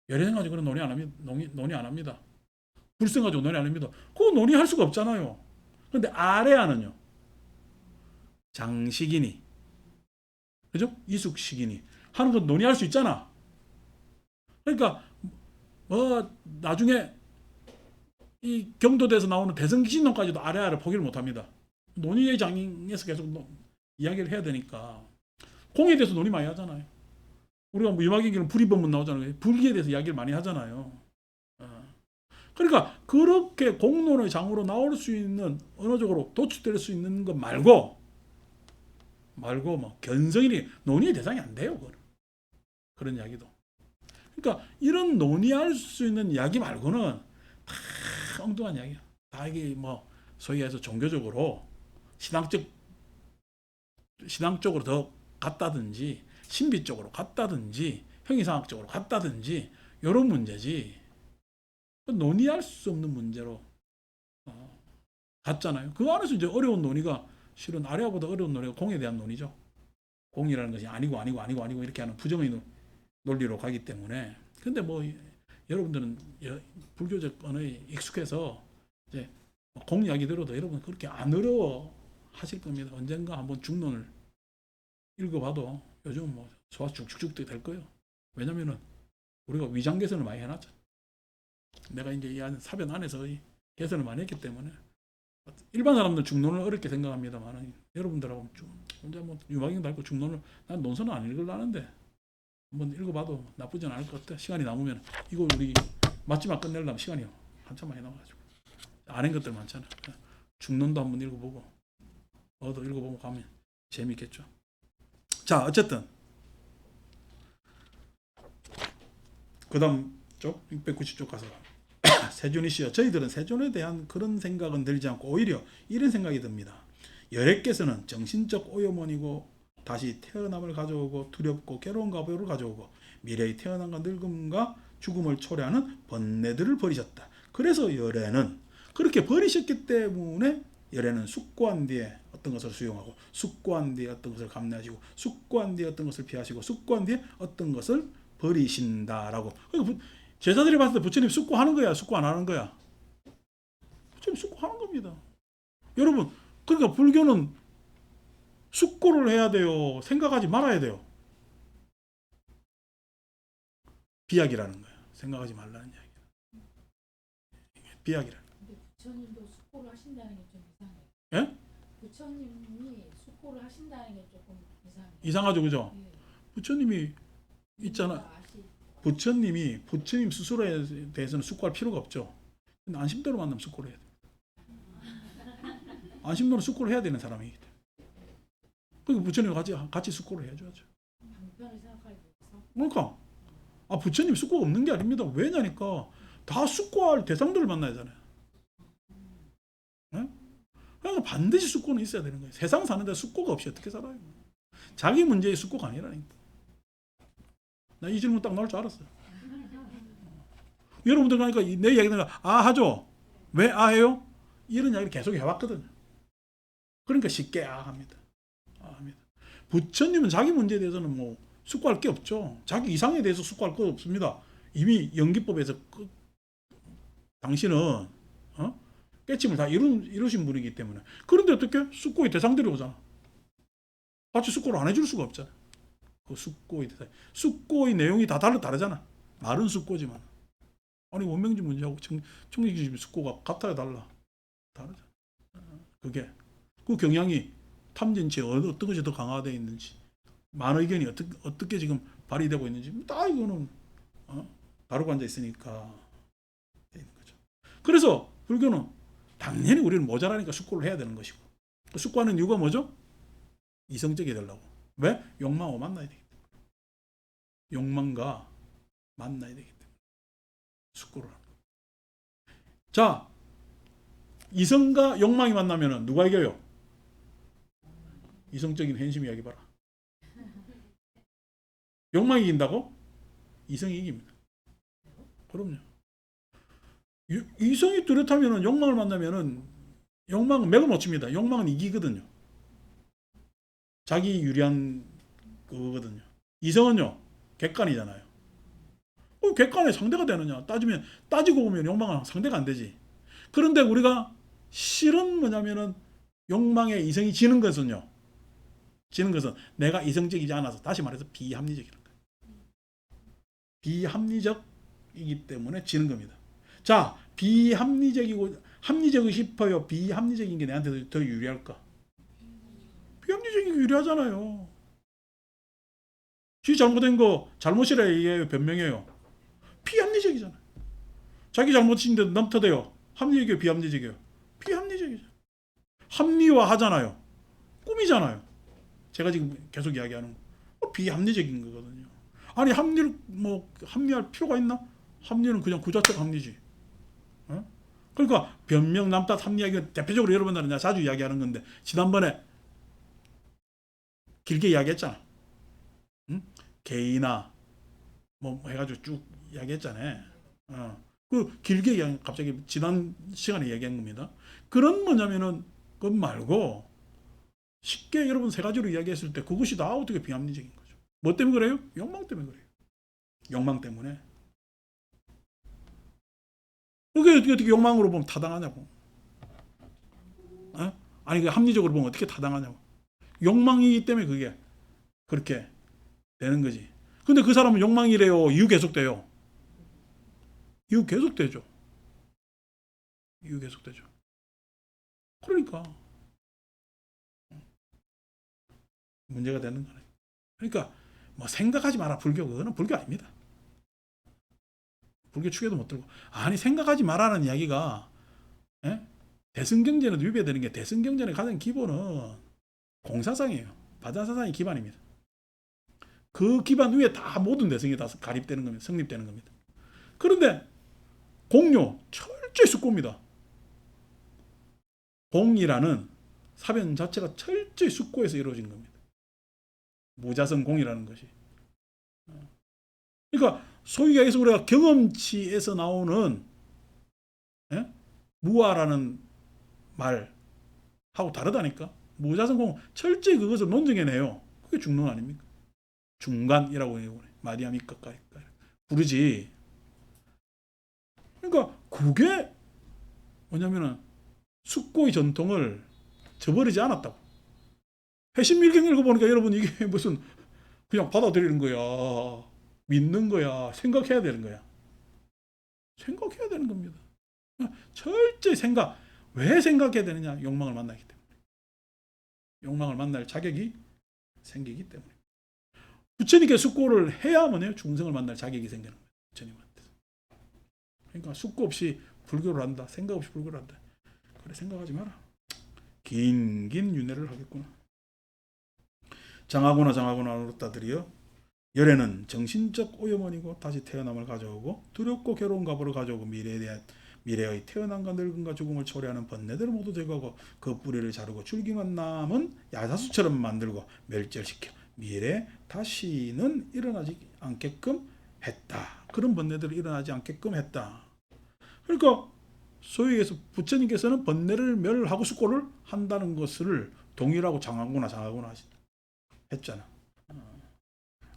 열애장 가지고는 논의 안 합니다. 논의 안 합니다. 불성 가지고 논의 안 합니다. 그거 논의할 수가 없잖아요. 근데 아래아는요. 장식이니, 그죠? 이숙식이니 하는 건 논의할 수 있잖아. 그러니까 나중에 이 경도대에서 나오는 대성기신론까지도 아래아를 포기를 못합니다. 논의의 장에서 계속 이야기를 해야 되니까. 공에 대해서 논의 많이 하잖아요. 우리가 뭐 유마경기는 불이법문 나오잖아요. 불기에 대해서 이야기를 많이 하잖아요. 그러니까 그렇게 공론의 장으로 나올 수 있는, 언어적으로 도출될 수 있는 것 말고 뭐 견성이니 논의의 대상이 안 돼요. 그런 이야기도. 그러니까 이런 논의할 수 있는 이야기 말고는 다 엉뚱한 이야기야. 다 이게 뭐 소위 해서 종교적으로 신앙적으로 더 갔다든지 신비 쪽으로 갔다든지 형이상학적으로 갔다든지 이런 문제지, 논의할 수 없는 문제로 갔잖아요. 그 안에서 이제 어려운 논의가, 실은 아래아보다 어려운 논의가 공에 대한 논의죠. 공이라는 것이 아니고 이렇게 하는 부정의 논리로 가기 때문에. 근데 뭐 여러분들은 불교적 언어에 익숙해서 이제 공 이야기 들어도 여러분 그렇게 안 어려워 하실 겁니다. 언젠가 한번 중론을 읽어봐도 요즘 뭐 소화 쭉쭉쭉 될 거예요. 왜냐면은 우리가 위장 개선을 많이 해놨죠. 내가 이제 이 사변 안에서 개선을 많이 했기 때문에 일반 사람들 중론을 어렵게 생각합니다만, 여러분들하고 혼자 뭐 유마경도 할고 중론을, 난 논설은 안 읽으려는데 한번 읽어봐도 나쁘진 않을 것 같아. 시간이 남으면 이거 우리 마지막 끝내려면 시간이 한참 많이 남아가지고 아는 것들 많잖아. 중론도 한번 읽어보고 너도 읽어보고 가면 재미있겠죠. 자, 어쨌든 그 다음 쪽 690쪽 가서 세존이 씨요. 저희들은 세존에 대한 그런 생각은 들지 않고 오히려 이런 생각이 듭니다. 열애께서는 정신적 오염원이고 다시 태어남을 가져오고 두렵고 괴로운 가보를 가져오고 미래의 태어남과 늙음과 죽음을 초래하는 번뇌들을 버리셨다. 그래서 열애는 그렇게 버리셨기 때문에 열애는 숙고한 뒤에 어떤 것을 수용하고, 숙고한 뒤에 어떤 것을 감내하시고, 숙고한 뒤에 어떤 것을 피하시고, 숙고한 뒤에 어떤 것을 버리신다라고. 제자들이 봤을 때 부처님 숙고하는 거야, 숙고 안 하는 거야? 부처님 숙고하는 겁니다. 여러분, 그러니까 불교는 숙고를 해야 돼요? 생각하지 말아야 돼요? 비약이라는 거예요. 생각하지 말라는 이야기. 비약이라는 거예요. 근데 부처님도 숙고를 하신다는 게 좀 이상해요. 예? 부처님이 숙고를 하신다는 게 조금 이상해요. 이상하죠, 그죠? 예. 부처님이 있잖아. 부처님 스스로에 대해서는 숙고할 필요가 없죠. 근데 안심도로 만나면 숙고를 해야 돼. 안심도로 숙고를 해야 되는 사람이기 때문에. 그러니까 부처님 같이 숙고를 해줘야죠. 방편을 생각하기 위해서. 그러니까 부처님 숙고가 없는 게 아닙니다. 왜냐니까 다 숙고할 대상들을 만나야 하잖아요. 네? 그러니까 반드시 숙고는 있어야 되는 거예요. 세상 사는데 숙고가 없이 어떻게 살아요? 자기 문제의 숙고가 아니라니까. 나 이 질문 딱 나올 줄 알았어요. 여러분들 그러니까 내 이야기 들으면 하죠. 왜 해요? 이런 이야기를 계속 해왔거든요. 그러니까 쉽게 합니다. 합니다. 부처님은 자기 문제에 대해서는 뭐 숙고할 게 없죠. 자기 이상에 대해서 숙고할 거 없습니다. 이미 연기법에서 당신은 깨침을 다 이루신 분이기 때문에. 그런데 어떻게 숙고의 대상들이 오잖아. 같이 숙고를 안 해줄 수가 없잖아. 그 숙고의 대상, 숙고의 내용이 다 다르잖아. 말은 숙고지만 아니 원명지 문제하고 청정지 숙고가 같아야 달라. 다르잖아. 그게 그 경향이 탐진치에 어떤 것이 더 강화되어 있는지, 만 의견이 어떻게 지금 발휘되고 있는지 다 이거는 다루고 앉아 있으니까 되는 거죠. 그래서 불교는 당연히 우리는 모자라니까 숙고를 해야 되는 것이고, 그 숙고하는 이유가 뭐죠? 이성적이 되려고. 왜? 욕망하고 만나야 되기 때문에. 욕망과 만나야 되기 때문에 숙고를 합니다. 자, 이성과 욕망이 만나면은 누가 이겨요? 이성적인 팬심 이야기 봐라. 욕망이 이긴다고? 이성이 이깁니다. 그럼요. 이성이 뚜렷하면은 욕망을 만나면은 욕망은 맥을 못 칩니다. 욕망은 이기거든요. 자기 유리한 그거거든요. 이성은요, 객관이잖아요. 객관의 상대가 되느냐? 따지고 보면 욕망은 상대가 안 되지. 그런데 우리가 실은 뭐냐면은 욕망의 이성이 지는 것은 내가 이성적이지 않아서, 다시 말해서 비합리적이라는 거예요. 비합리적이기 때문에 지는 겁니다. 자, 비합리적이고 합리적이고 싶어요. 비합리적인 게 내한테 더 유리할까? 비합리적인 게 유리하잖아요. 지 잘못된 거 잘못이라 얘기해요, 변명해요. 비합리적이잖아요. 자기 잘못인데도 넘터대요. 합리적이에요, 비합리적이에요? 비합리적이죠. 합리화하잖아요. 꿈이잖아요. 제가 지금 계속 이야기하는 거. 비합리적인 거거든요. 아니, 합리할 필요가 있나? 합리는 그냥 그 자체가 합리지. 어? 그러니까 변명, 남탓, 합리하기 대표적으로 여러분들은 내가 자주 이야기하는 건데, 지난번에 길게 이야기했잖아. 응? 개인화 뭐 해가지고 쭉 이야기했잖아요. 그 길게 갑자기 지난 시간에 이야기한 겁니다. 그런 뭐냐면은 그것 말고 쉽게 여러분 세 가지로 이야기했을 때 그것이 다 어떻게 비합리적인 거죠. 뭐 때문에 그래요? 욕망 때문에 그래요. 욕망 때문에. 그게 어떻게 욕망으로 보면 타당하냐고. 아니, 그 합리적으로 보면 어떻게 타당하냐고. 욕망이기 때문에 그게 그렇게 되는 거지. 근데 그 사람은 욕망이래요. 이유 계속돼요. 이유 계속되죠. 이유 계속되죠. 그러니까 문제가 되는 거예요. 그러니까 뭐 생각하지 마라 불교, 그거는 불교 아닙니다. 불교 축에도 못 들고. 아니, 생각하지 마라는 이야기가 대승경전에도 위배되는 게, 대승경전의 가장 기본은 공사상이에요. 바다사상이 기반입니다. 그 기반 위에 다 모든 대승이 다 가립되는 겁니다. 성립되는 겁니다. 그런데 공료 철저히 숙고입니다. 공이라는 사변 자체가 철저히 숙고에서 이루어진 겁니다. 무자성 공이라는 것이. 그러니까 소위 얘기해서 우리가 경험치에서 나오는 무아라는 말하고 다르다니까. 무자성 공 철저히 그것을 논증해내요. 그게 중론 아닙니까? 중간이라고 해요. 마디아미까까지 부르지. 그러니까 그게 뭐냐면은 숙고의 전통을 저버리지 않았다고. 해신밀경 읽어보니까 여러분 이게 무슨 그냥 받아들이는 거야. 믿는 거야. 생각해야 되는 거야. 생각해야 되는 겁니다. 철저히 왜 생각해야 되느냐? 욕망을 만나기 때문에. 욕망을 만날 자격이 생기기 때문에. 부처님께 숙고를 해야만 해요. 중생을 만날 자격이 생기는 거예요. 부처님한테. 그러니까 숙고 없이 불교를 한다. 생각 없이 불교를 한다. 그래, 생각하지 마라. 긴 윤회를 하겠구나. 장하구나 어르따들이여, 열애는 정신적 오염원이고 다시 태어남을 가져오고 두렵고 괴로운 가보를 가져오고 미래의 태어남과 늙음과 죽음을 초래하는 번뇌들을 모두 제거하고 그 뿌리를 자르고 줄기만 남은 야자수처럼 만들고 멸절시켜 미래에 다시는 일어나지 않게끔 했다. 그런 번뇌들이 일어나지 않게끔 했다. 그러니까 소위 얘기해서 부처님께서는 번뇌를 멸하고 숙고를 한다는 것을 동일하고 장하구나 했잖아.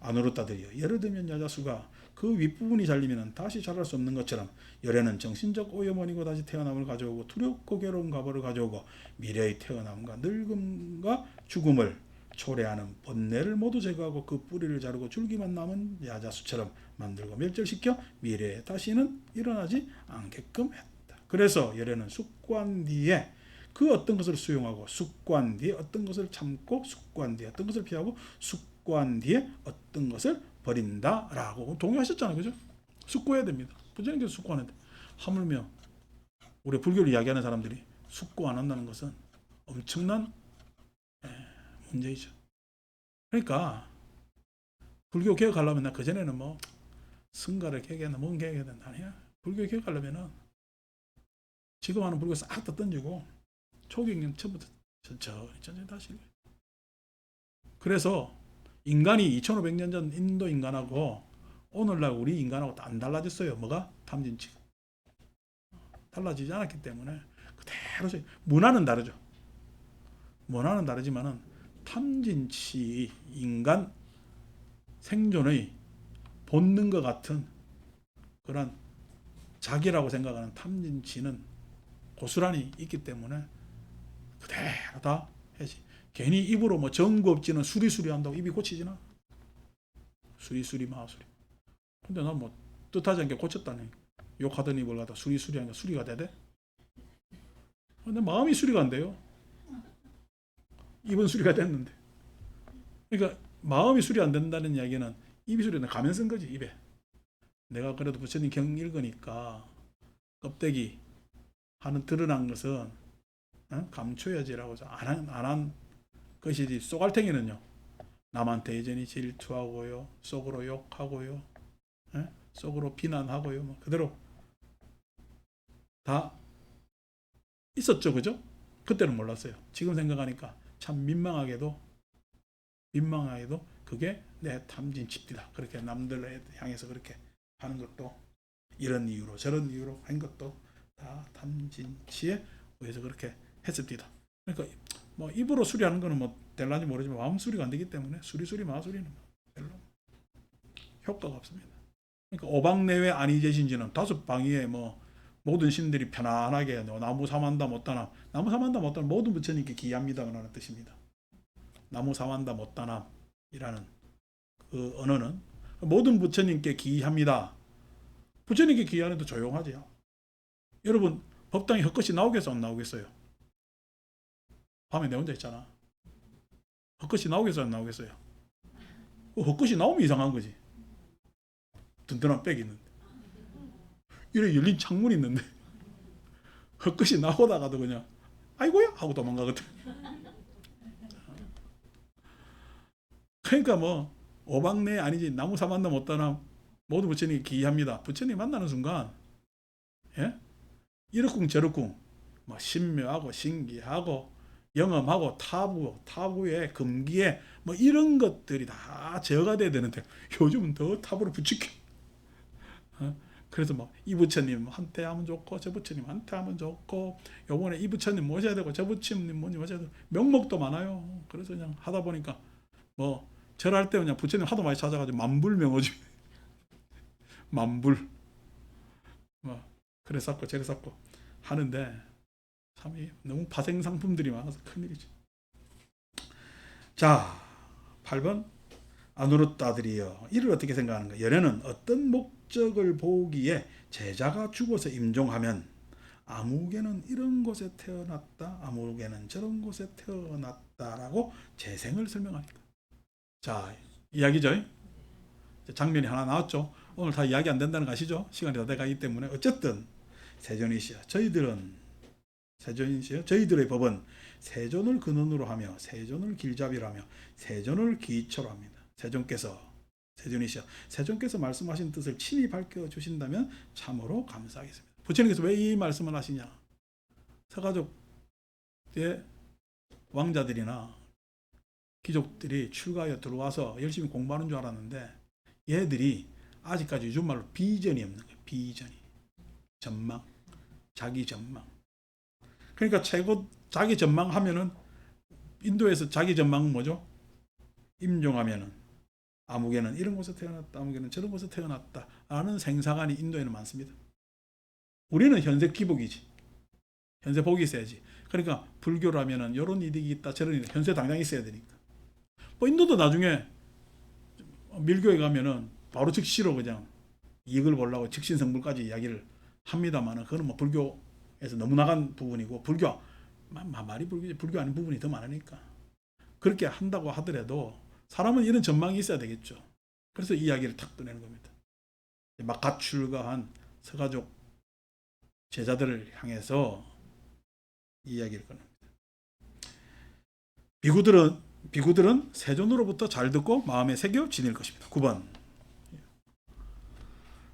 안 울었다들이요. 예를 들면 여자수가 그 윗부분이 잘리면 다시 자랄 수 없는 것처럼 열애는 정신적 오염원이고 다시 태어남을 가져오고 두렵고 괴로운 가보를 가져오고 미래의 태어남과 늙음과 죽음을 초래하는 번뇌를 모두 제거하고 그 뿌리를 자르고 줄기만 남은 야자수처럼 만들고 멸절시켜 미래에 다시는 일어나지 않게끔 했다. 그래서 열애는 숙고한 뒤에 그 어떤 것을 수용하고 숙고한 뒤에 어떤 것을 참고 숙고한 뒤에 어떤 것을 피하고 숙고한 뒤에 어떤 것을 버린다라고 동의하셨잖아요. 그죠? 숙고해야 됩니다. 부처님께서 숙고하는데 하물며 우리 불교를 이야기하는 사람들이 숙고 안 한다는 것은 엄청난 문제이죠. 그러니까 불교 개혁하려면 나 그전에는 뭐 승가를 개혁해야 된다, 뭔 개혁해야 된다. 아니야. 불교 개혁하려면은 지금 하는 불교 싹 다 던지고 초경련 처음부터 천천히 다시. 그래서 인간이 2500년 전 인도 인간하고 오늘날 우리 인간하고 안 달라졌어요. 뭐가? 탐진치가. 달라지지 않았기 때문에 그대로 문화는 다르죠. 문화는 다르지만은 탐진치 인간 생존의 본능과 같은 그런 자기라고 생각하는 탐진치는 고스란히 있기 때문에 그대로 다 해지. 괜히 입으로 뭐 정구 없지는 수리수리 한다고 입이 고치지나? 수리수리 마수리. 근데 난 뭐 뜻하지 않게 고쳤다니. 욕하던 입을 갖다 수리수리 하니까 수리가 되대? 근데 마음이 수리가 안 돼요. 입은 수리가 됐는데. 그러니까 마음이 수리 안 된다는 이야기는 입이 수리는 가면 쓴 거지, 입에. 내가 그래도 부처님 경 읽으니까 껍데기 하는 드러난 것은 감춰야지라고 해서 안 한 것이지. 쏘갈탱이는요, 남한테 여전히 질투하고요, 속으로 욕하고요, 속으로 비난하고요, 뭐 그대로 다 있었죠, 그죠? 그때는 몰랐어요. 지금 생각하니까 참 민망하게도 그게 내 탐진치띠다. 그렇게 남들을 향해서 그렇게 하는 것도 이런 이유로 저런 이유로 한 것도 다 탐진치에 의해서 그렇게 했습니다. 그러니까 뭐 입으로 수리하는 거는 뭐 될란지 모르지만 마음 수리가 안 되기 때문에 수리 마수리는 별로 효과가 없습니다. 그러니까 오방내외 아니제신지는 5방위에 뭐 모든 신들이 편안하게 나무 사만다 못다남, 나무 사만다 못다남 모든 부처님께 기합니다라는 뜻입니다. 나무 사만다 못다남이라는 그 언어는 모든 부처님께 기합니다. 부처님께 기하는데 조용하지요. 여러분 법당에 헛것이 나오겠어 안 나오겠어요? 밤에 내 혼자 있잖아. 헛것이 나오겠어 안 나오겠어요? 헛것이 나오면 이상한 거지. 든든한 백이 있는데 이래 열린 창문이 있는데 헛것이 나오다가도 그냥 아이고야 하고 도망가거든. 그러니까 뭐 오방내 아니지 나무 사만다 못다나 모두 부처님이 기합니다. 부처님 만나는 순간 이렇쿵 저렇쿵 뭐 신묘하고 신기하고 영험하고 타부에 금기에 뭐 이런 것들이 다 제어가 돼야 되는데 요즘은 더 타부를 부추겨. 그래서 뭐 이 부처님 한테 하면 좋고 저 부처님 한테 하면 좋고 요번에 이 부처님 모셔야 되고 저 부처님 모셔야 되고 명목도 많아요. 그래서 그냥 하다 보니까 뭐 절할 때 그냥 부처님 하도 많이 찾아가지고 만불명호지. 만불 뭐 그래서 저래서 하는데 참 너무 파생 상품들이 많아서 큰일이죠. 자, 8번 아누르따들이여 이를 어떻게 생각하는가? 열애는 어떤 목적을 보기에 제자가 죽어서 임종하면 아무개는 이런 곳에 태어났다, 아무개는 저런 곳에 태어났다라고 재생을 설명하니까. 자, 이야기죠. 장면이 하나 나왔죠. 오늘 다 이야기 안 된다는 거 아시죠? 시간이 다 돼가기 때문에 어쨌든 세존이시여 저희들의 법은 세존을 근원으로 하며 세존을 길잡이로 하며 세존을 기초로 합니다. 세존께서 말씀하신 뜻을 친히 밝혀주신다면 참으로 감사하겠습니다. 부처님께서 왜 이 말씀을 하시냐? 서가족의 왕자들이나 귀족들이 출가하여 들어와서 열심히 공부하는 줄 알았는데 얘들이 아직까지 요즘 말로 비전이 없는 거예요. 비전이. 전망. 자기 전망. 그러니까 자기 전망하면은 인도에서 자기 전망은 뭐죠? 임종하면은 아무개는 이런 곳에 태어났다, 아무개는 저런 곳에 태어났다 라는 생사관이 인도에는 많습니다. 우리는 현세 기복이지. 현세 복이 있어야지. 그러니까 불교라면은 이런 이득이 있다, 저런 이득, 현세 당장 있어야 되니까. 뭐 인도도 나중에 밀교에 가면은 바로 즉시로 그냥 이익을 보려고 즉신성불까지 이야기를 합니다만은 그거는 뭐 불교에서 너무 나간 부분이고 말이 불교 아닌 부분이 더 많으니까 그렇게 한다고 하더라도 사람은 이런 전망이 있어야 되겠죠. 그래서 이 이야기를 탁 꺼내는 겁니다. 막 갓 출가한 서가족 제자들을 향해서 이 이야기를 꺼냅니다. 비구들은 세존으로부터 잘 듣고 마음에 새겨 지닐 것입니다. 9번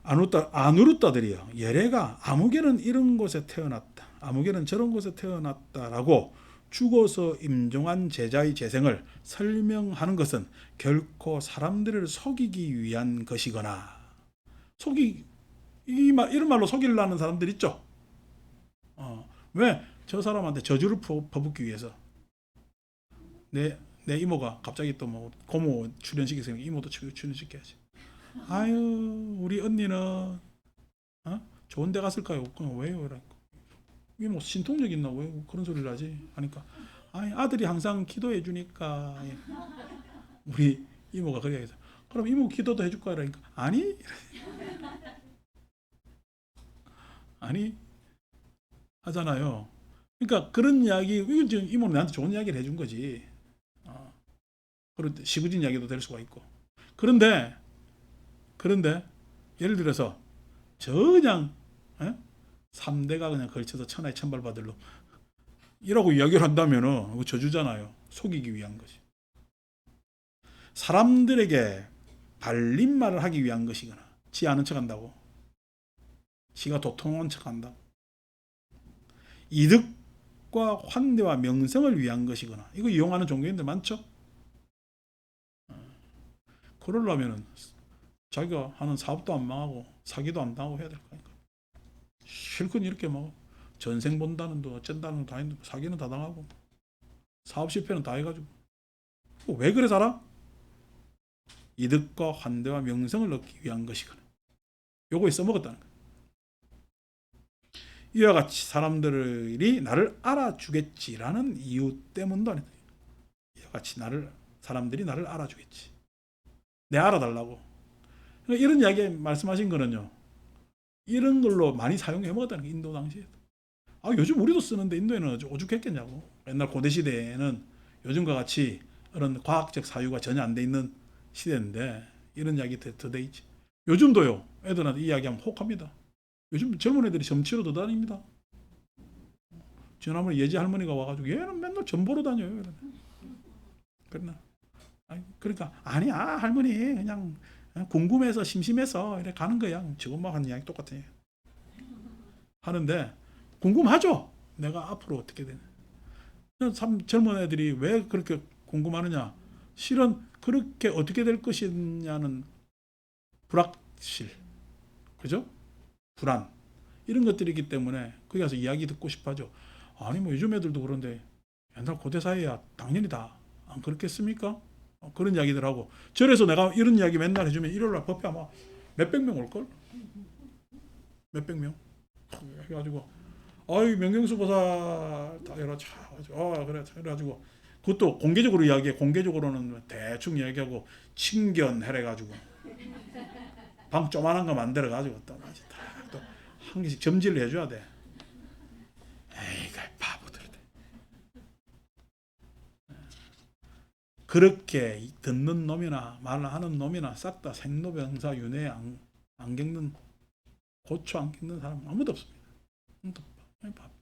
아누르따들이여 예래가 아무개는 이런 곳에 태어났다, 아무개는 저런 곳에 태어났다라고 죽어서 임종한 제자의 재생을 설명하는 것은 결코 사람들을 속이기 위한 것이거나 이런 말로 속이려는 사람들 있죠. 왜? 저 사람한테 저주를 퍼붓기 위해서. 내 이모가 갑자기 또 뭐 고모 출연시키서 이모도 출연시켜야지. 아유, 우리 언니는 좋은 데 갔을까요? 왜요? 이게 뭐 신통력 있나? 왜 그런 소리를 하지? 하니까 아니, 아들이 항상 기도해 주니까. 우리 이모가 그래 해서 그럼 이모 기도도 해줄 거야. 그러니까 아니 하잖아요. 그러니까 그런 이야기, 이건 지금 이모는 나한테 좋은 이야기를 해준 거지. 그런데 시부진 이야기도 될 수가 있고. 그런데 예를 들어서 저 그냥 3대가 그냥 걸쳐서 천하의 천벌받을로 이라고 이야기를 한다면은 그거 저주잖아요. 속이기 위한 것이. 사람들에게 발림말을 하기 위한 것이거나 지 아는 척한다고, 지가 도통한 척한다고, 이득과 환대와 명성을 위한 것이거나, 이거 이용하는 종교인들 많죠. 그러려면은 자기가 하는 사업도 안 망하고 사기도 안 당하고 해야 될 거니까. 실컷 이렇게 뭐 전생 본다는 도 어쩐다는 다 했는데 사기는 다 당하고 사업 실패는 다 해가지고 왜 그래 살아? 이득과 환대와 명성을 얻기 위한 것이거나 요거에 써먹었다는 거예요. 이와 같이 사람들이 나를 알아주겠지라는 이유 때문도 아니다. 이와 같이 사람들이 나를 알아주겠지. 내 알아달라고. 그러니까 이런 이야기 말씀하신 거는요, 이런 걸로 많이 사용해 먹었다는 게 인도 당시에. 요즘 우리도 쓰는데 인도에는 오죽했겠냐고. 옛날 고대 시대에는 요즘과 같이 그런 과학적 사유가 전혀 안 돼 있는 시대인데 이런 이야기 더 돼 있지. 요즘도요, 애들한테 이 이야기하면 혹합니다. 요즘 젊은 애들이 점치러 더 다닙니다. 지난번에 예지 할머니가 와가지고 얘는 맨날 점 보러 다녀요. 그러나 그러니까 아니야 할머니 그냥 궁금해서 심심해서 이렇게 가는 거야. 지금만 하는 이야기 똑같아. 하는데 궁금하죠. 내가 앞으로 어떻게 되나. 참 젊은 애들이 왜 그렇게 궁금하느냐. 실은 그렇게 어떻게 될 것이냐는 불확실, 그죠? 불안 이런 것들이기 때문에 거기 가서 이야기 듣고 싶어하죠. 아니 뭐 요즘 애들도 그런데 옛날 고대 사회야 당연히 다 안 그렇겠습니까? 그런 이야기들 하고. 절에서 내가 이런 이야기 맨날 해주면 일요일날 법회 아마 몇백 명 올걸? 몇백 명 해가지고 명경수 보살 다 이러 그래 그래가지고 그것도 공개적으로 이야기해. 공개적으로는 대충 이야기하고 친견해가지고 방 조만한 거 만들어가지고 또 한 개씩 점지를 해줘야 돼. 에이, 바보들. 그렇게 듣는 놈이나 말을 하는 놈이나 싹 다 생로병사 윤회에 안 겪는, 고초 안 겪는 사람 아무도 없습니다.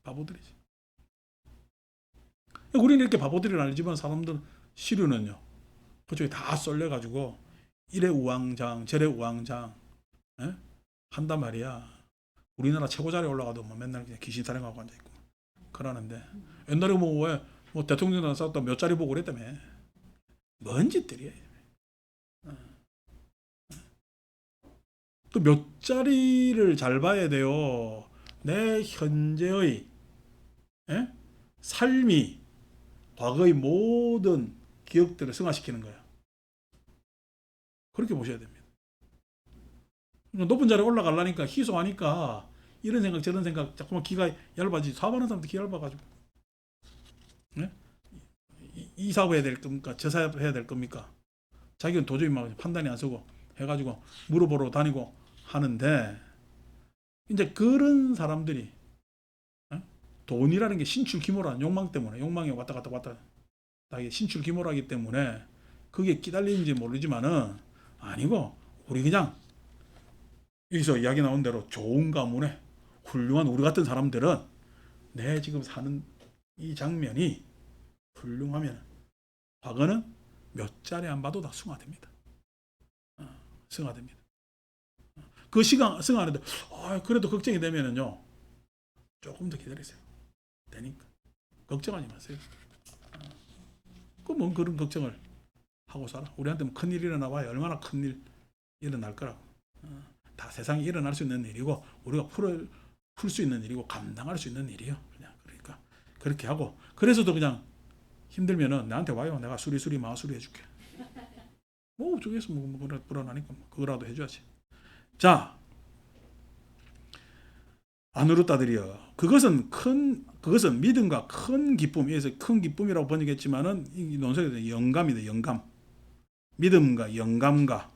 바보들이지. 우리는 이렇게 바보들이 아니지만 사람들 시류는요, 그쪽에 다 쏠려가지고 이래 우왕장 저래 우왕장 한단 말이야. 우리나라 최고 자리에 올라가도 뭐 맨날 그냥 귀신 타령하고 앉아있고 그러는데, 옛날에 뭐 대통령이랑 싸웠다 몇 자리 보고 그랬다며. 뭔 짓들이야. 또 몇 자리를 잘 봐야 돼요. 내 현재의 삶이 과거의 모든 기억들을 승화시키는 거야. 그렇게 보셔야 됩니다. 높은 자리에 올라가려니까 희소하니까 이런 생각 저런 생각 자꾸만 기가 얇아지지. 사업하는 사람도 기 얇아가지고 이 사업 해야 될 겁니까? 저 사업 해야 될 겁니까? 자기는 도저히 막 판단이 안 서고 해가지고 물어보러 다니고 하는데, 이제 그런 사람들이 돈이라는 게 신출귀몰한 욕망 때문에, 욕망이 왔다 갔다 신출귀몰하기 때문에 그게 끼달리는지 모르지만은 아니고, 우리 그냥 여기서 이야기 나온 대로 좋은 가문에 훌륭한 우리 같은 사람들은 내 지금 사는 이 장면이 훌륭하면 과거는 몇 자리 안 봐도 다 승화됩니다. 승화됩니다. 그 시간 승화하는데 그래도 걱정이 되면은요, 조금 더 기다리세요. 되니까 걱정하지 마세요. 그뭐 그런 걱정을 하고 살아. 우리한테 뭐 큰일 일어나 봐야 얼마나 큰일 일어날 거라고. 다 세상에 일어날 수 있는 일이고 우리가 풀 수 있는 일이고 감당할 수 있는 일이요. 그냥 그러니까 그렇게 하고 그래서도 그냥 힘들면은 나한테 와요. 내가 수리수리 마수리 해줄게. 뭐 저기서 뭐 불안하니까 그거라도 해줘야지. 자, 아누르따들이여. 그것은 믿음과 큰 기쁨. 여기서 큰 기쁨이라고 번역했지만은 이 논설에서 영감이다. 영감. 믿음과 영감과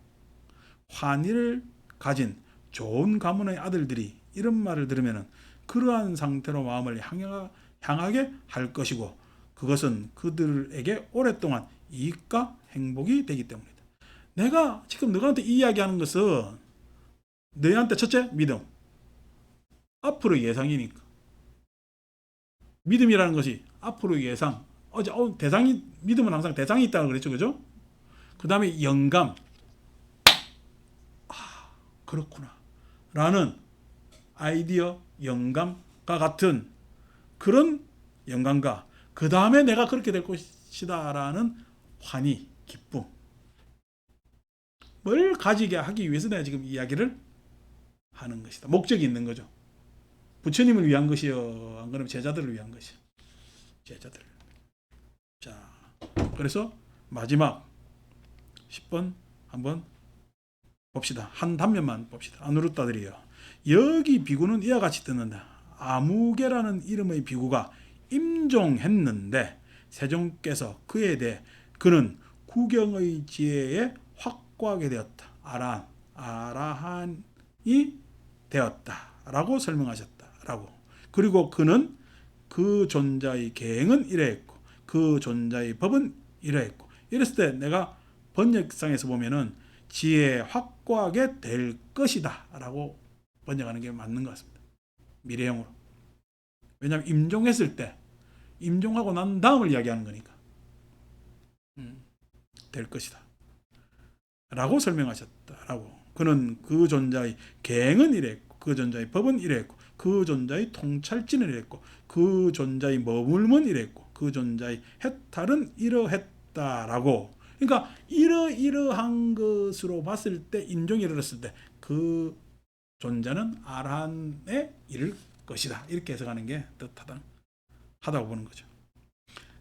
환희를 가진 좋은 가문의 아들들이 이런 말을 들으면은 그러한 상태로 마음을 향하게 할 것이고 그것은 그들에게 오랫동안 이익과 행복이 되기 때문이다. 내가 지금 너한테 이야기하는 것은 너희한테 첫째 믿음. 앞으로 예상이니까. 믿음이라는 것이 앞으로 예상. 대상이 믿음은 항상 대상이 있다고 그랬죠. 그죠? 그다음에 영감. 그렇구나. 라는 아이디어, 영감과 같은 그런 영감과 그 다음에 내가 그렇게 될 것이다 라는 환희, 기쁨. 뭘 가지게 하기 위해서 내가 지금 이야기를 하는 것이다. 목적이 있는 거죠. 부처님을 위한 것이요. 안 그러면 제자들을 위한 것이요. 제자들. 자, 그래서 마지막 10번 한번 봅시다. 한 단면만 봅시다. 아누르따들이요. 여기 비구는 이와 같이 듣는다. 아무개라는 이름의 비구가 임종했는데 세종께서 그에 대해 그는 구경의 지혜에 확고하게 되었다. 아라한이 되었다라고 설명하셨다라고. 그리고 그는 그 존자의 계행은 이러했고 그 존자의 법은 이러했고. 이랬을 때 내가 번역상에서 보면은 지혜에 확고하게 될 것이다 라고 번역하는 게 맞는 것 같습니다. 미래형으로. 왜냐하면 임종했을 때 임종하고 난 다음을 이야기하는 거니까 될 것이다 라고 설명하셨다라고. 그는 그 존자의 계행은 이랬고 그 존자의 법은 이랬고 그 존자의 통찰진은 이랬고 그 존자의 머물면 이랬고 그 존자의 해탈은 이러했다라고. 그러니까 이러한 것으로 봤을 때 임종에 이르렀을 때 그 존재는 아라한에 이를 것이다. 이렇게 해석하는 게 뜻하다고 보는 거죠.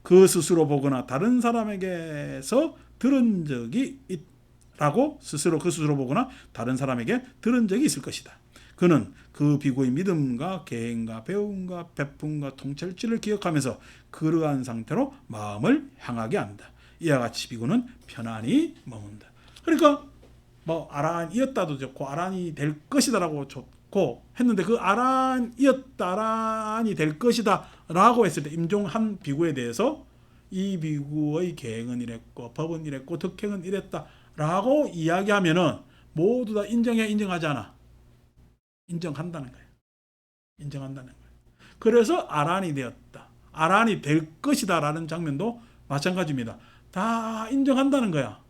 그 스스로 보거나 다른 사람에게서 들은 적이 있라고 그 스스로 보거나 다른 사람에게 들은 적이 있을 것이다. 그는 그 비구의 믿음과 계행과 배움과 베품과 통찰지를 기억하면서 그러한 상태로 마음을 향하게 한다. 이와 같이 비구는 편안히 머문다. 그러니까 뭐 아란이었다도 좋고 아란이 될 것이다라고 좋고 했는데 그 아란이었다 아란이 될 것이다라고 했을 때 임종한 비구에 대해서 이 비구의 계행은 이랬고 법은 이랬고 덕행은 이랬다라고 이야기하면은 모두 다 인정하지 않아. 인정한다는 거예요. 인정한다는 거예요. 그래서 아란이 되었다. 아란이 될 것이다라는 장면도 마찬가지입니다. 다 인정한다는 거야.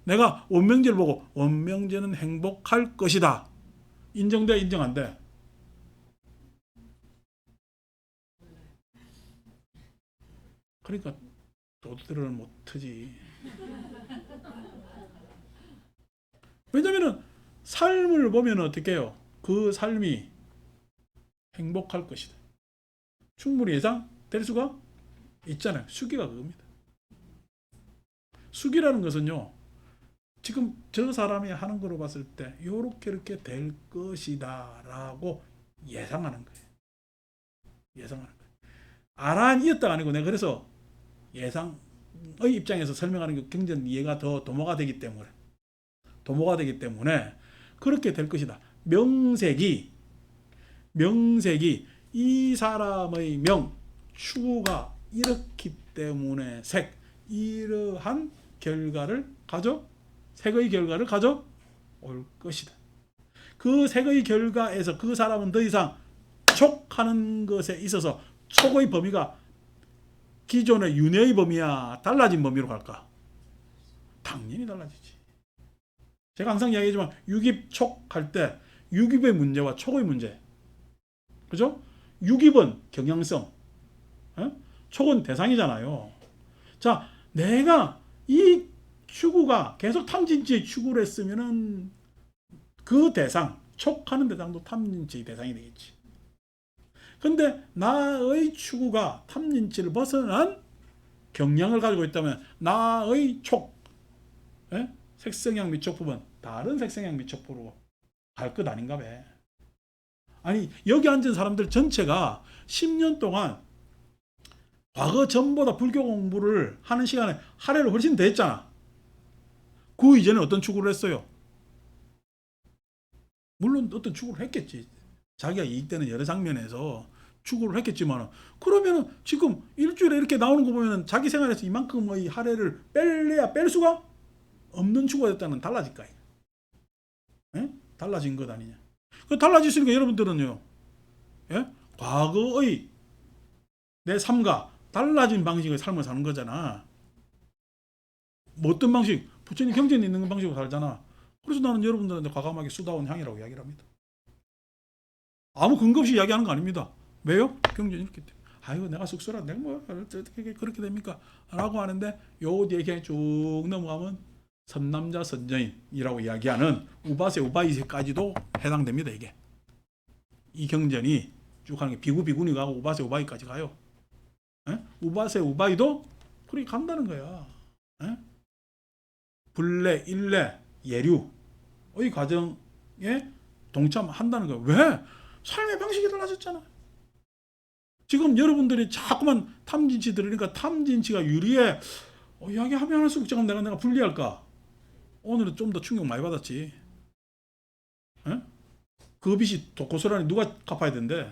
내가 원명제를 보고 원명제는 행복할 것이다. 인정돼, 인정 안 돼? 그러니까 도들을 못 트지. 왜냐면은 삶을 보면 어떻게 해요? 그 삶이 행복할 것이다. 충분히 예상될 수가 있잖아요. 수기가 그겁니다. 수기라는 것은요. 지금 저 사람이 하는 거로 봤을 때 이렇게 될 것이다 라고 예상하는 거예요. 예상하는 거예요. 아란이었다가 아니고 내가 그래서 예상의 입장에서 설명하는 게 굉장히 이해가 더 도모가 되기 때문에 그렇게 될 것이다. 명색이 이 사람의 추구가 이렇기 때문에 이러한 결과를 색의 결과를 가져올 것이다. 그 색의 결과에서 그 사람은 더 이상 촉하는 것에 있어서 촉의 범위가 기존의 윤회의 범위야 달라진 범위로 갈까? 당연히 달라지지. 제가 항상 이야기하지만 유깁 촉할 때 유깁의 문제와 촉의 문제, 그죠? 6위번 경향성, 촉은 대상이잖아요. 자, 내가 이 추구가 계속 탐진치의 추구를 했으면은 그 대상, 촉하는 대상도 탐진치의 대상이 되겠지. 근데 나의 추구가 탐진치를 벗어난 경향을 가지고 있다면 나의 촉, 색성향 미촉 부분 다른 색성향 미촉부로 갈 것 아닌가 봐. 아니 여기 앉은 사람들 전체가 10년 동안 과거 전보다 불교 공부를 하는 시간에 할애를 훨씬 더 했잖아. 그 이전에 어떤 추구를 했어요? 물론 어떤 추구를 했겠지. 자기가 이익되는 여러 장면에서 추구를 했겠지만 그러면 지금 일주일에 이렇게 나오는 거 보면 자기 생활에서 이만큼의 할애를 뺄래야 뺄 수가 없는 추구가 됐다는 달라질까? 달라진 것 아니냐? 그 달라졌으니까 여러분들은요, 과거의 내 삶과 달라진 방식의 삶을 사는 거잖아. 뭐 어떤 방식? 부처님 경전에 있는 방식으로 살잖아. 그래서 나는 여러분들한테 과감하게 수다원 향이라고 이야기를 합니다. 아무 근거 없이 이야기하는 거 아닙니다. 왜요? 경전이 이렇게 돼. 아이고 내가 쑥스러워. 내가 뭐 어떻게 그렇게 됩니까? 라고 하는데 요 뒤에 그냥 쭉 넘어가면 선남자 선저인이라고 이야기하는 우바세 우바이세까지도 해당됩니다. 이게 이 경전이 쭉 하는 게 비구 비구니 가고 우바세 우바이까지 가요. 우바세 우바이도 그렇게 간다는 거야. 불례 일례 예류의 과정에 동참한다는 거야. 왜? 삶의 방식이 달라졌잖아. 지금 여러분들이 자꾸만 탐진치 들으니까 탐진치가 유리에 이야기하면 할수록 지금 내가 불리할까? 오늘은 좀 더 충격 많이 받았지. 그 빚이 고스란히 누가 갚아야 된대?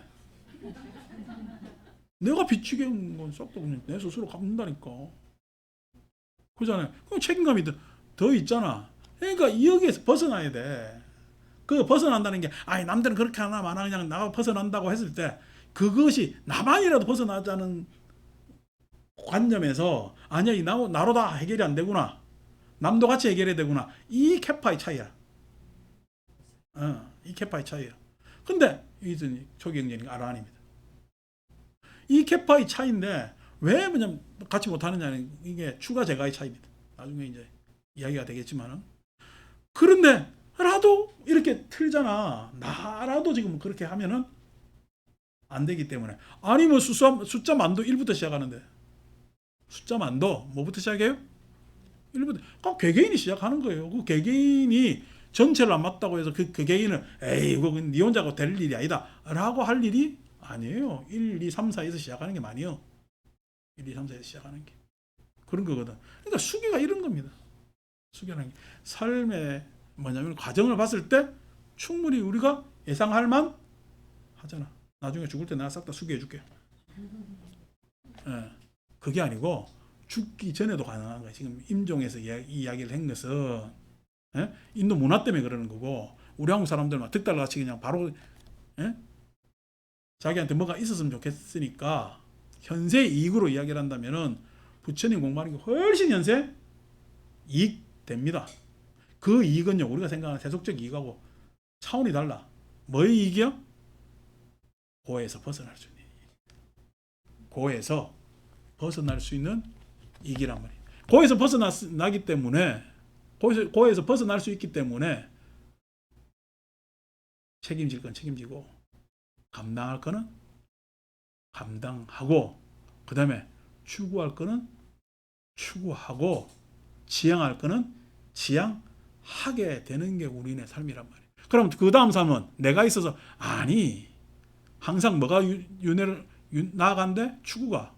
내가 빚지게 한 건 썩도 그냥 내 스스로 갚는다니까. 그잖아요. 그럼 책임감이 더 있잖아. 그러니까 여기에서 벗어나야 돼. 그 벗어난다는 게 아니 남들은 그렇게 하나 마나 그냥 나가 벗어난다고 했을 때 그것이 나만이라도 벗어나자는 관념에서 아니야 이 나로 다 해결이 안 되구나. 남도 같이 해결해야 되구나. 이 캐파의 차이야. 이 캐파의 차이야. 근데 이것은 초기경전이 아라한입니다. 이 캐파의 차이인데 왜 그냥 같이 못하느냐는 이게 추가 제가의 차이입니다. 나중에 이제 이야기가 되겠지만은 그런데 나도 이렇게 틀잖아. 나라도 지금 그렇게 하면은 안 되기 때문에 아니면 숫자 만도 1부터 시작하는데 숫자 만도 뭐부터 시작해요? 1부터 개개인이 시작하는 거예요. 그 개개인이 전체를 안 맞다고 해서 그 개인을 에이 이거 네 혼자고 될 일이 아니다 라고 할 일이 아니에요. 1, 2, 3, 4에서 시작하는 게 많이요. 1, 2, 3, 4에서 시작하는 게 그런 거거든. 그러니까 수기가 이런 겁니다. 수기라는 게 삶의 뭐냐면 과정을 봤을 때 충분히 우리가 예상할 만 하잖아. 나중에 죽을 때 내가 싹 다 수기해 줄게. 그게 아니고 죽기 전에도 가능한 거야. 지금 임종에서 이 이야기를 한 것은 인도 문화 때문에 그러는 거고 우리 한국 사람들만 득달같이 그냥 바로 자기한테 뭐가 있었으면 좋겠으니까 현세 이익으로 이야기를 한다면은 부처님 공부하는 게 훨씬 현세 이익 됩니다. 그 이익은요 우리가 생각하는 세속적 이익하고 차원이 달라. 뭐의 이익이요? 고에서 벗어날 수 있는 이익. 고에서 벗어날 수 있는 이익이란 말이에요. 고에서 벗어나기 때문에 고에서 벗어날 수 있기 때문에 책임질 건 책임지고 감당할 거는 감당하고 그 다음에 추구할 거는 추구하고 지향할 거는 지향하게 되는 게 우리네 삶이란 말이에요. 그럼 그 다음 삶은 내가 있어서 아니 항상 뭐가 나아간대? 추구가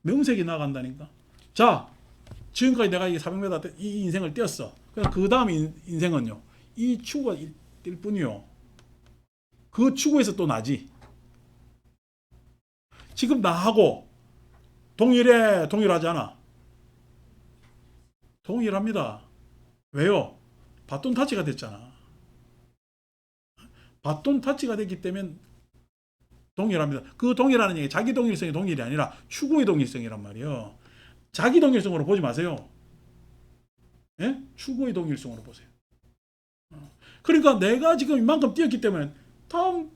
명색이 나아간다니까. 자 지금까지 내가 이 400m 이 인생을 띄었어. 그 다음 인생은요 이 추구가 뛸 뿐이요. 그 추구에서 또 나지. 지금 나하고 동일하지 않아. 동일합니다. 왜요? 바톤 타치가 됐잖아. 바톤 타치가 됐기 때문에 동일합니다. 그 동일하는 얘기 자기 동일성의 동일이 아니라 추구의 동일성이란 말이에요. 자기 동일성으로 보지 마세요. 추구의 동일성으로 보세요. 그러니까 내가 지금 이만큼 뛰었기 때문에 다음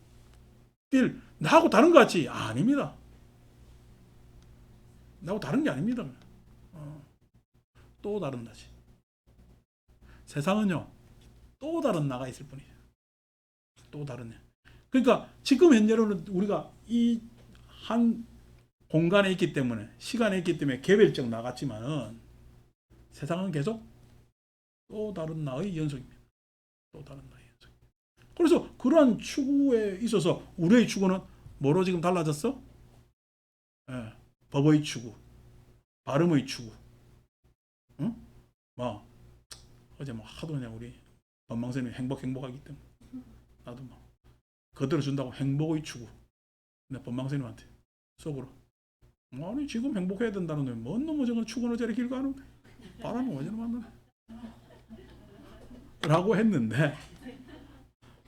뛸 나하고 다른 것 같지? 아닙니다. 나하고 다른 게 아닙니다. 또 다른 나지. 세상은요, 또 다른 나가 있을 뿐이에요. 또 다른 애. 그러니까 지금 현재로는 우리가 이 한 공간에 있기 때문에, 시간에 있기 때문에 개별적 나갔지만은 세상은 계속 또 다른 나의 연속입니다. 또 다른 나의 연속. 그래서 그러한 추구에 있어서 우리의 추구는 뭐로 지금 달라졌어? 예, 법의 추구, 발음의 추구. 응? 뭐 어제 뭐 하도 그냥 우리 법망선생님이 행복하기 때문에 나도 뭐 거들어준다고 행복의 추구. 내 법망선생님한테 속으로 아니 지금 행복해야 된다는데 뭔 놈의 저건 추구는 저리 길 가는데 바람이 완전히 만나네 라고 했는데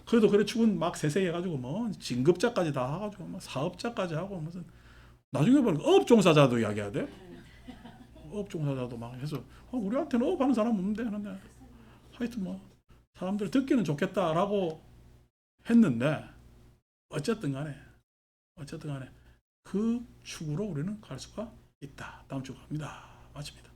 그래도 그래 추군 막 세세히 해가지고 뭐 진급자까지 다 해가지고 뭐 사업자까지 하고 무슨 나중에 보니까 업종사자도 이야기하대. 업종사자도 막 해서 우리한테는 업하는 사람 없는데 하는데 하여튼 뭐 사람들 듣기는 좋겠다라고 했는데 어쨌든 간에 그 축으로 우리는 갈 수가 있다. 다음 주 갑니다. 마칩니다.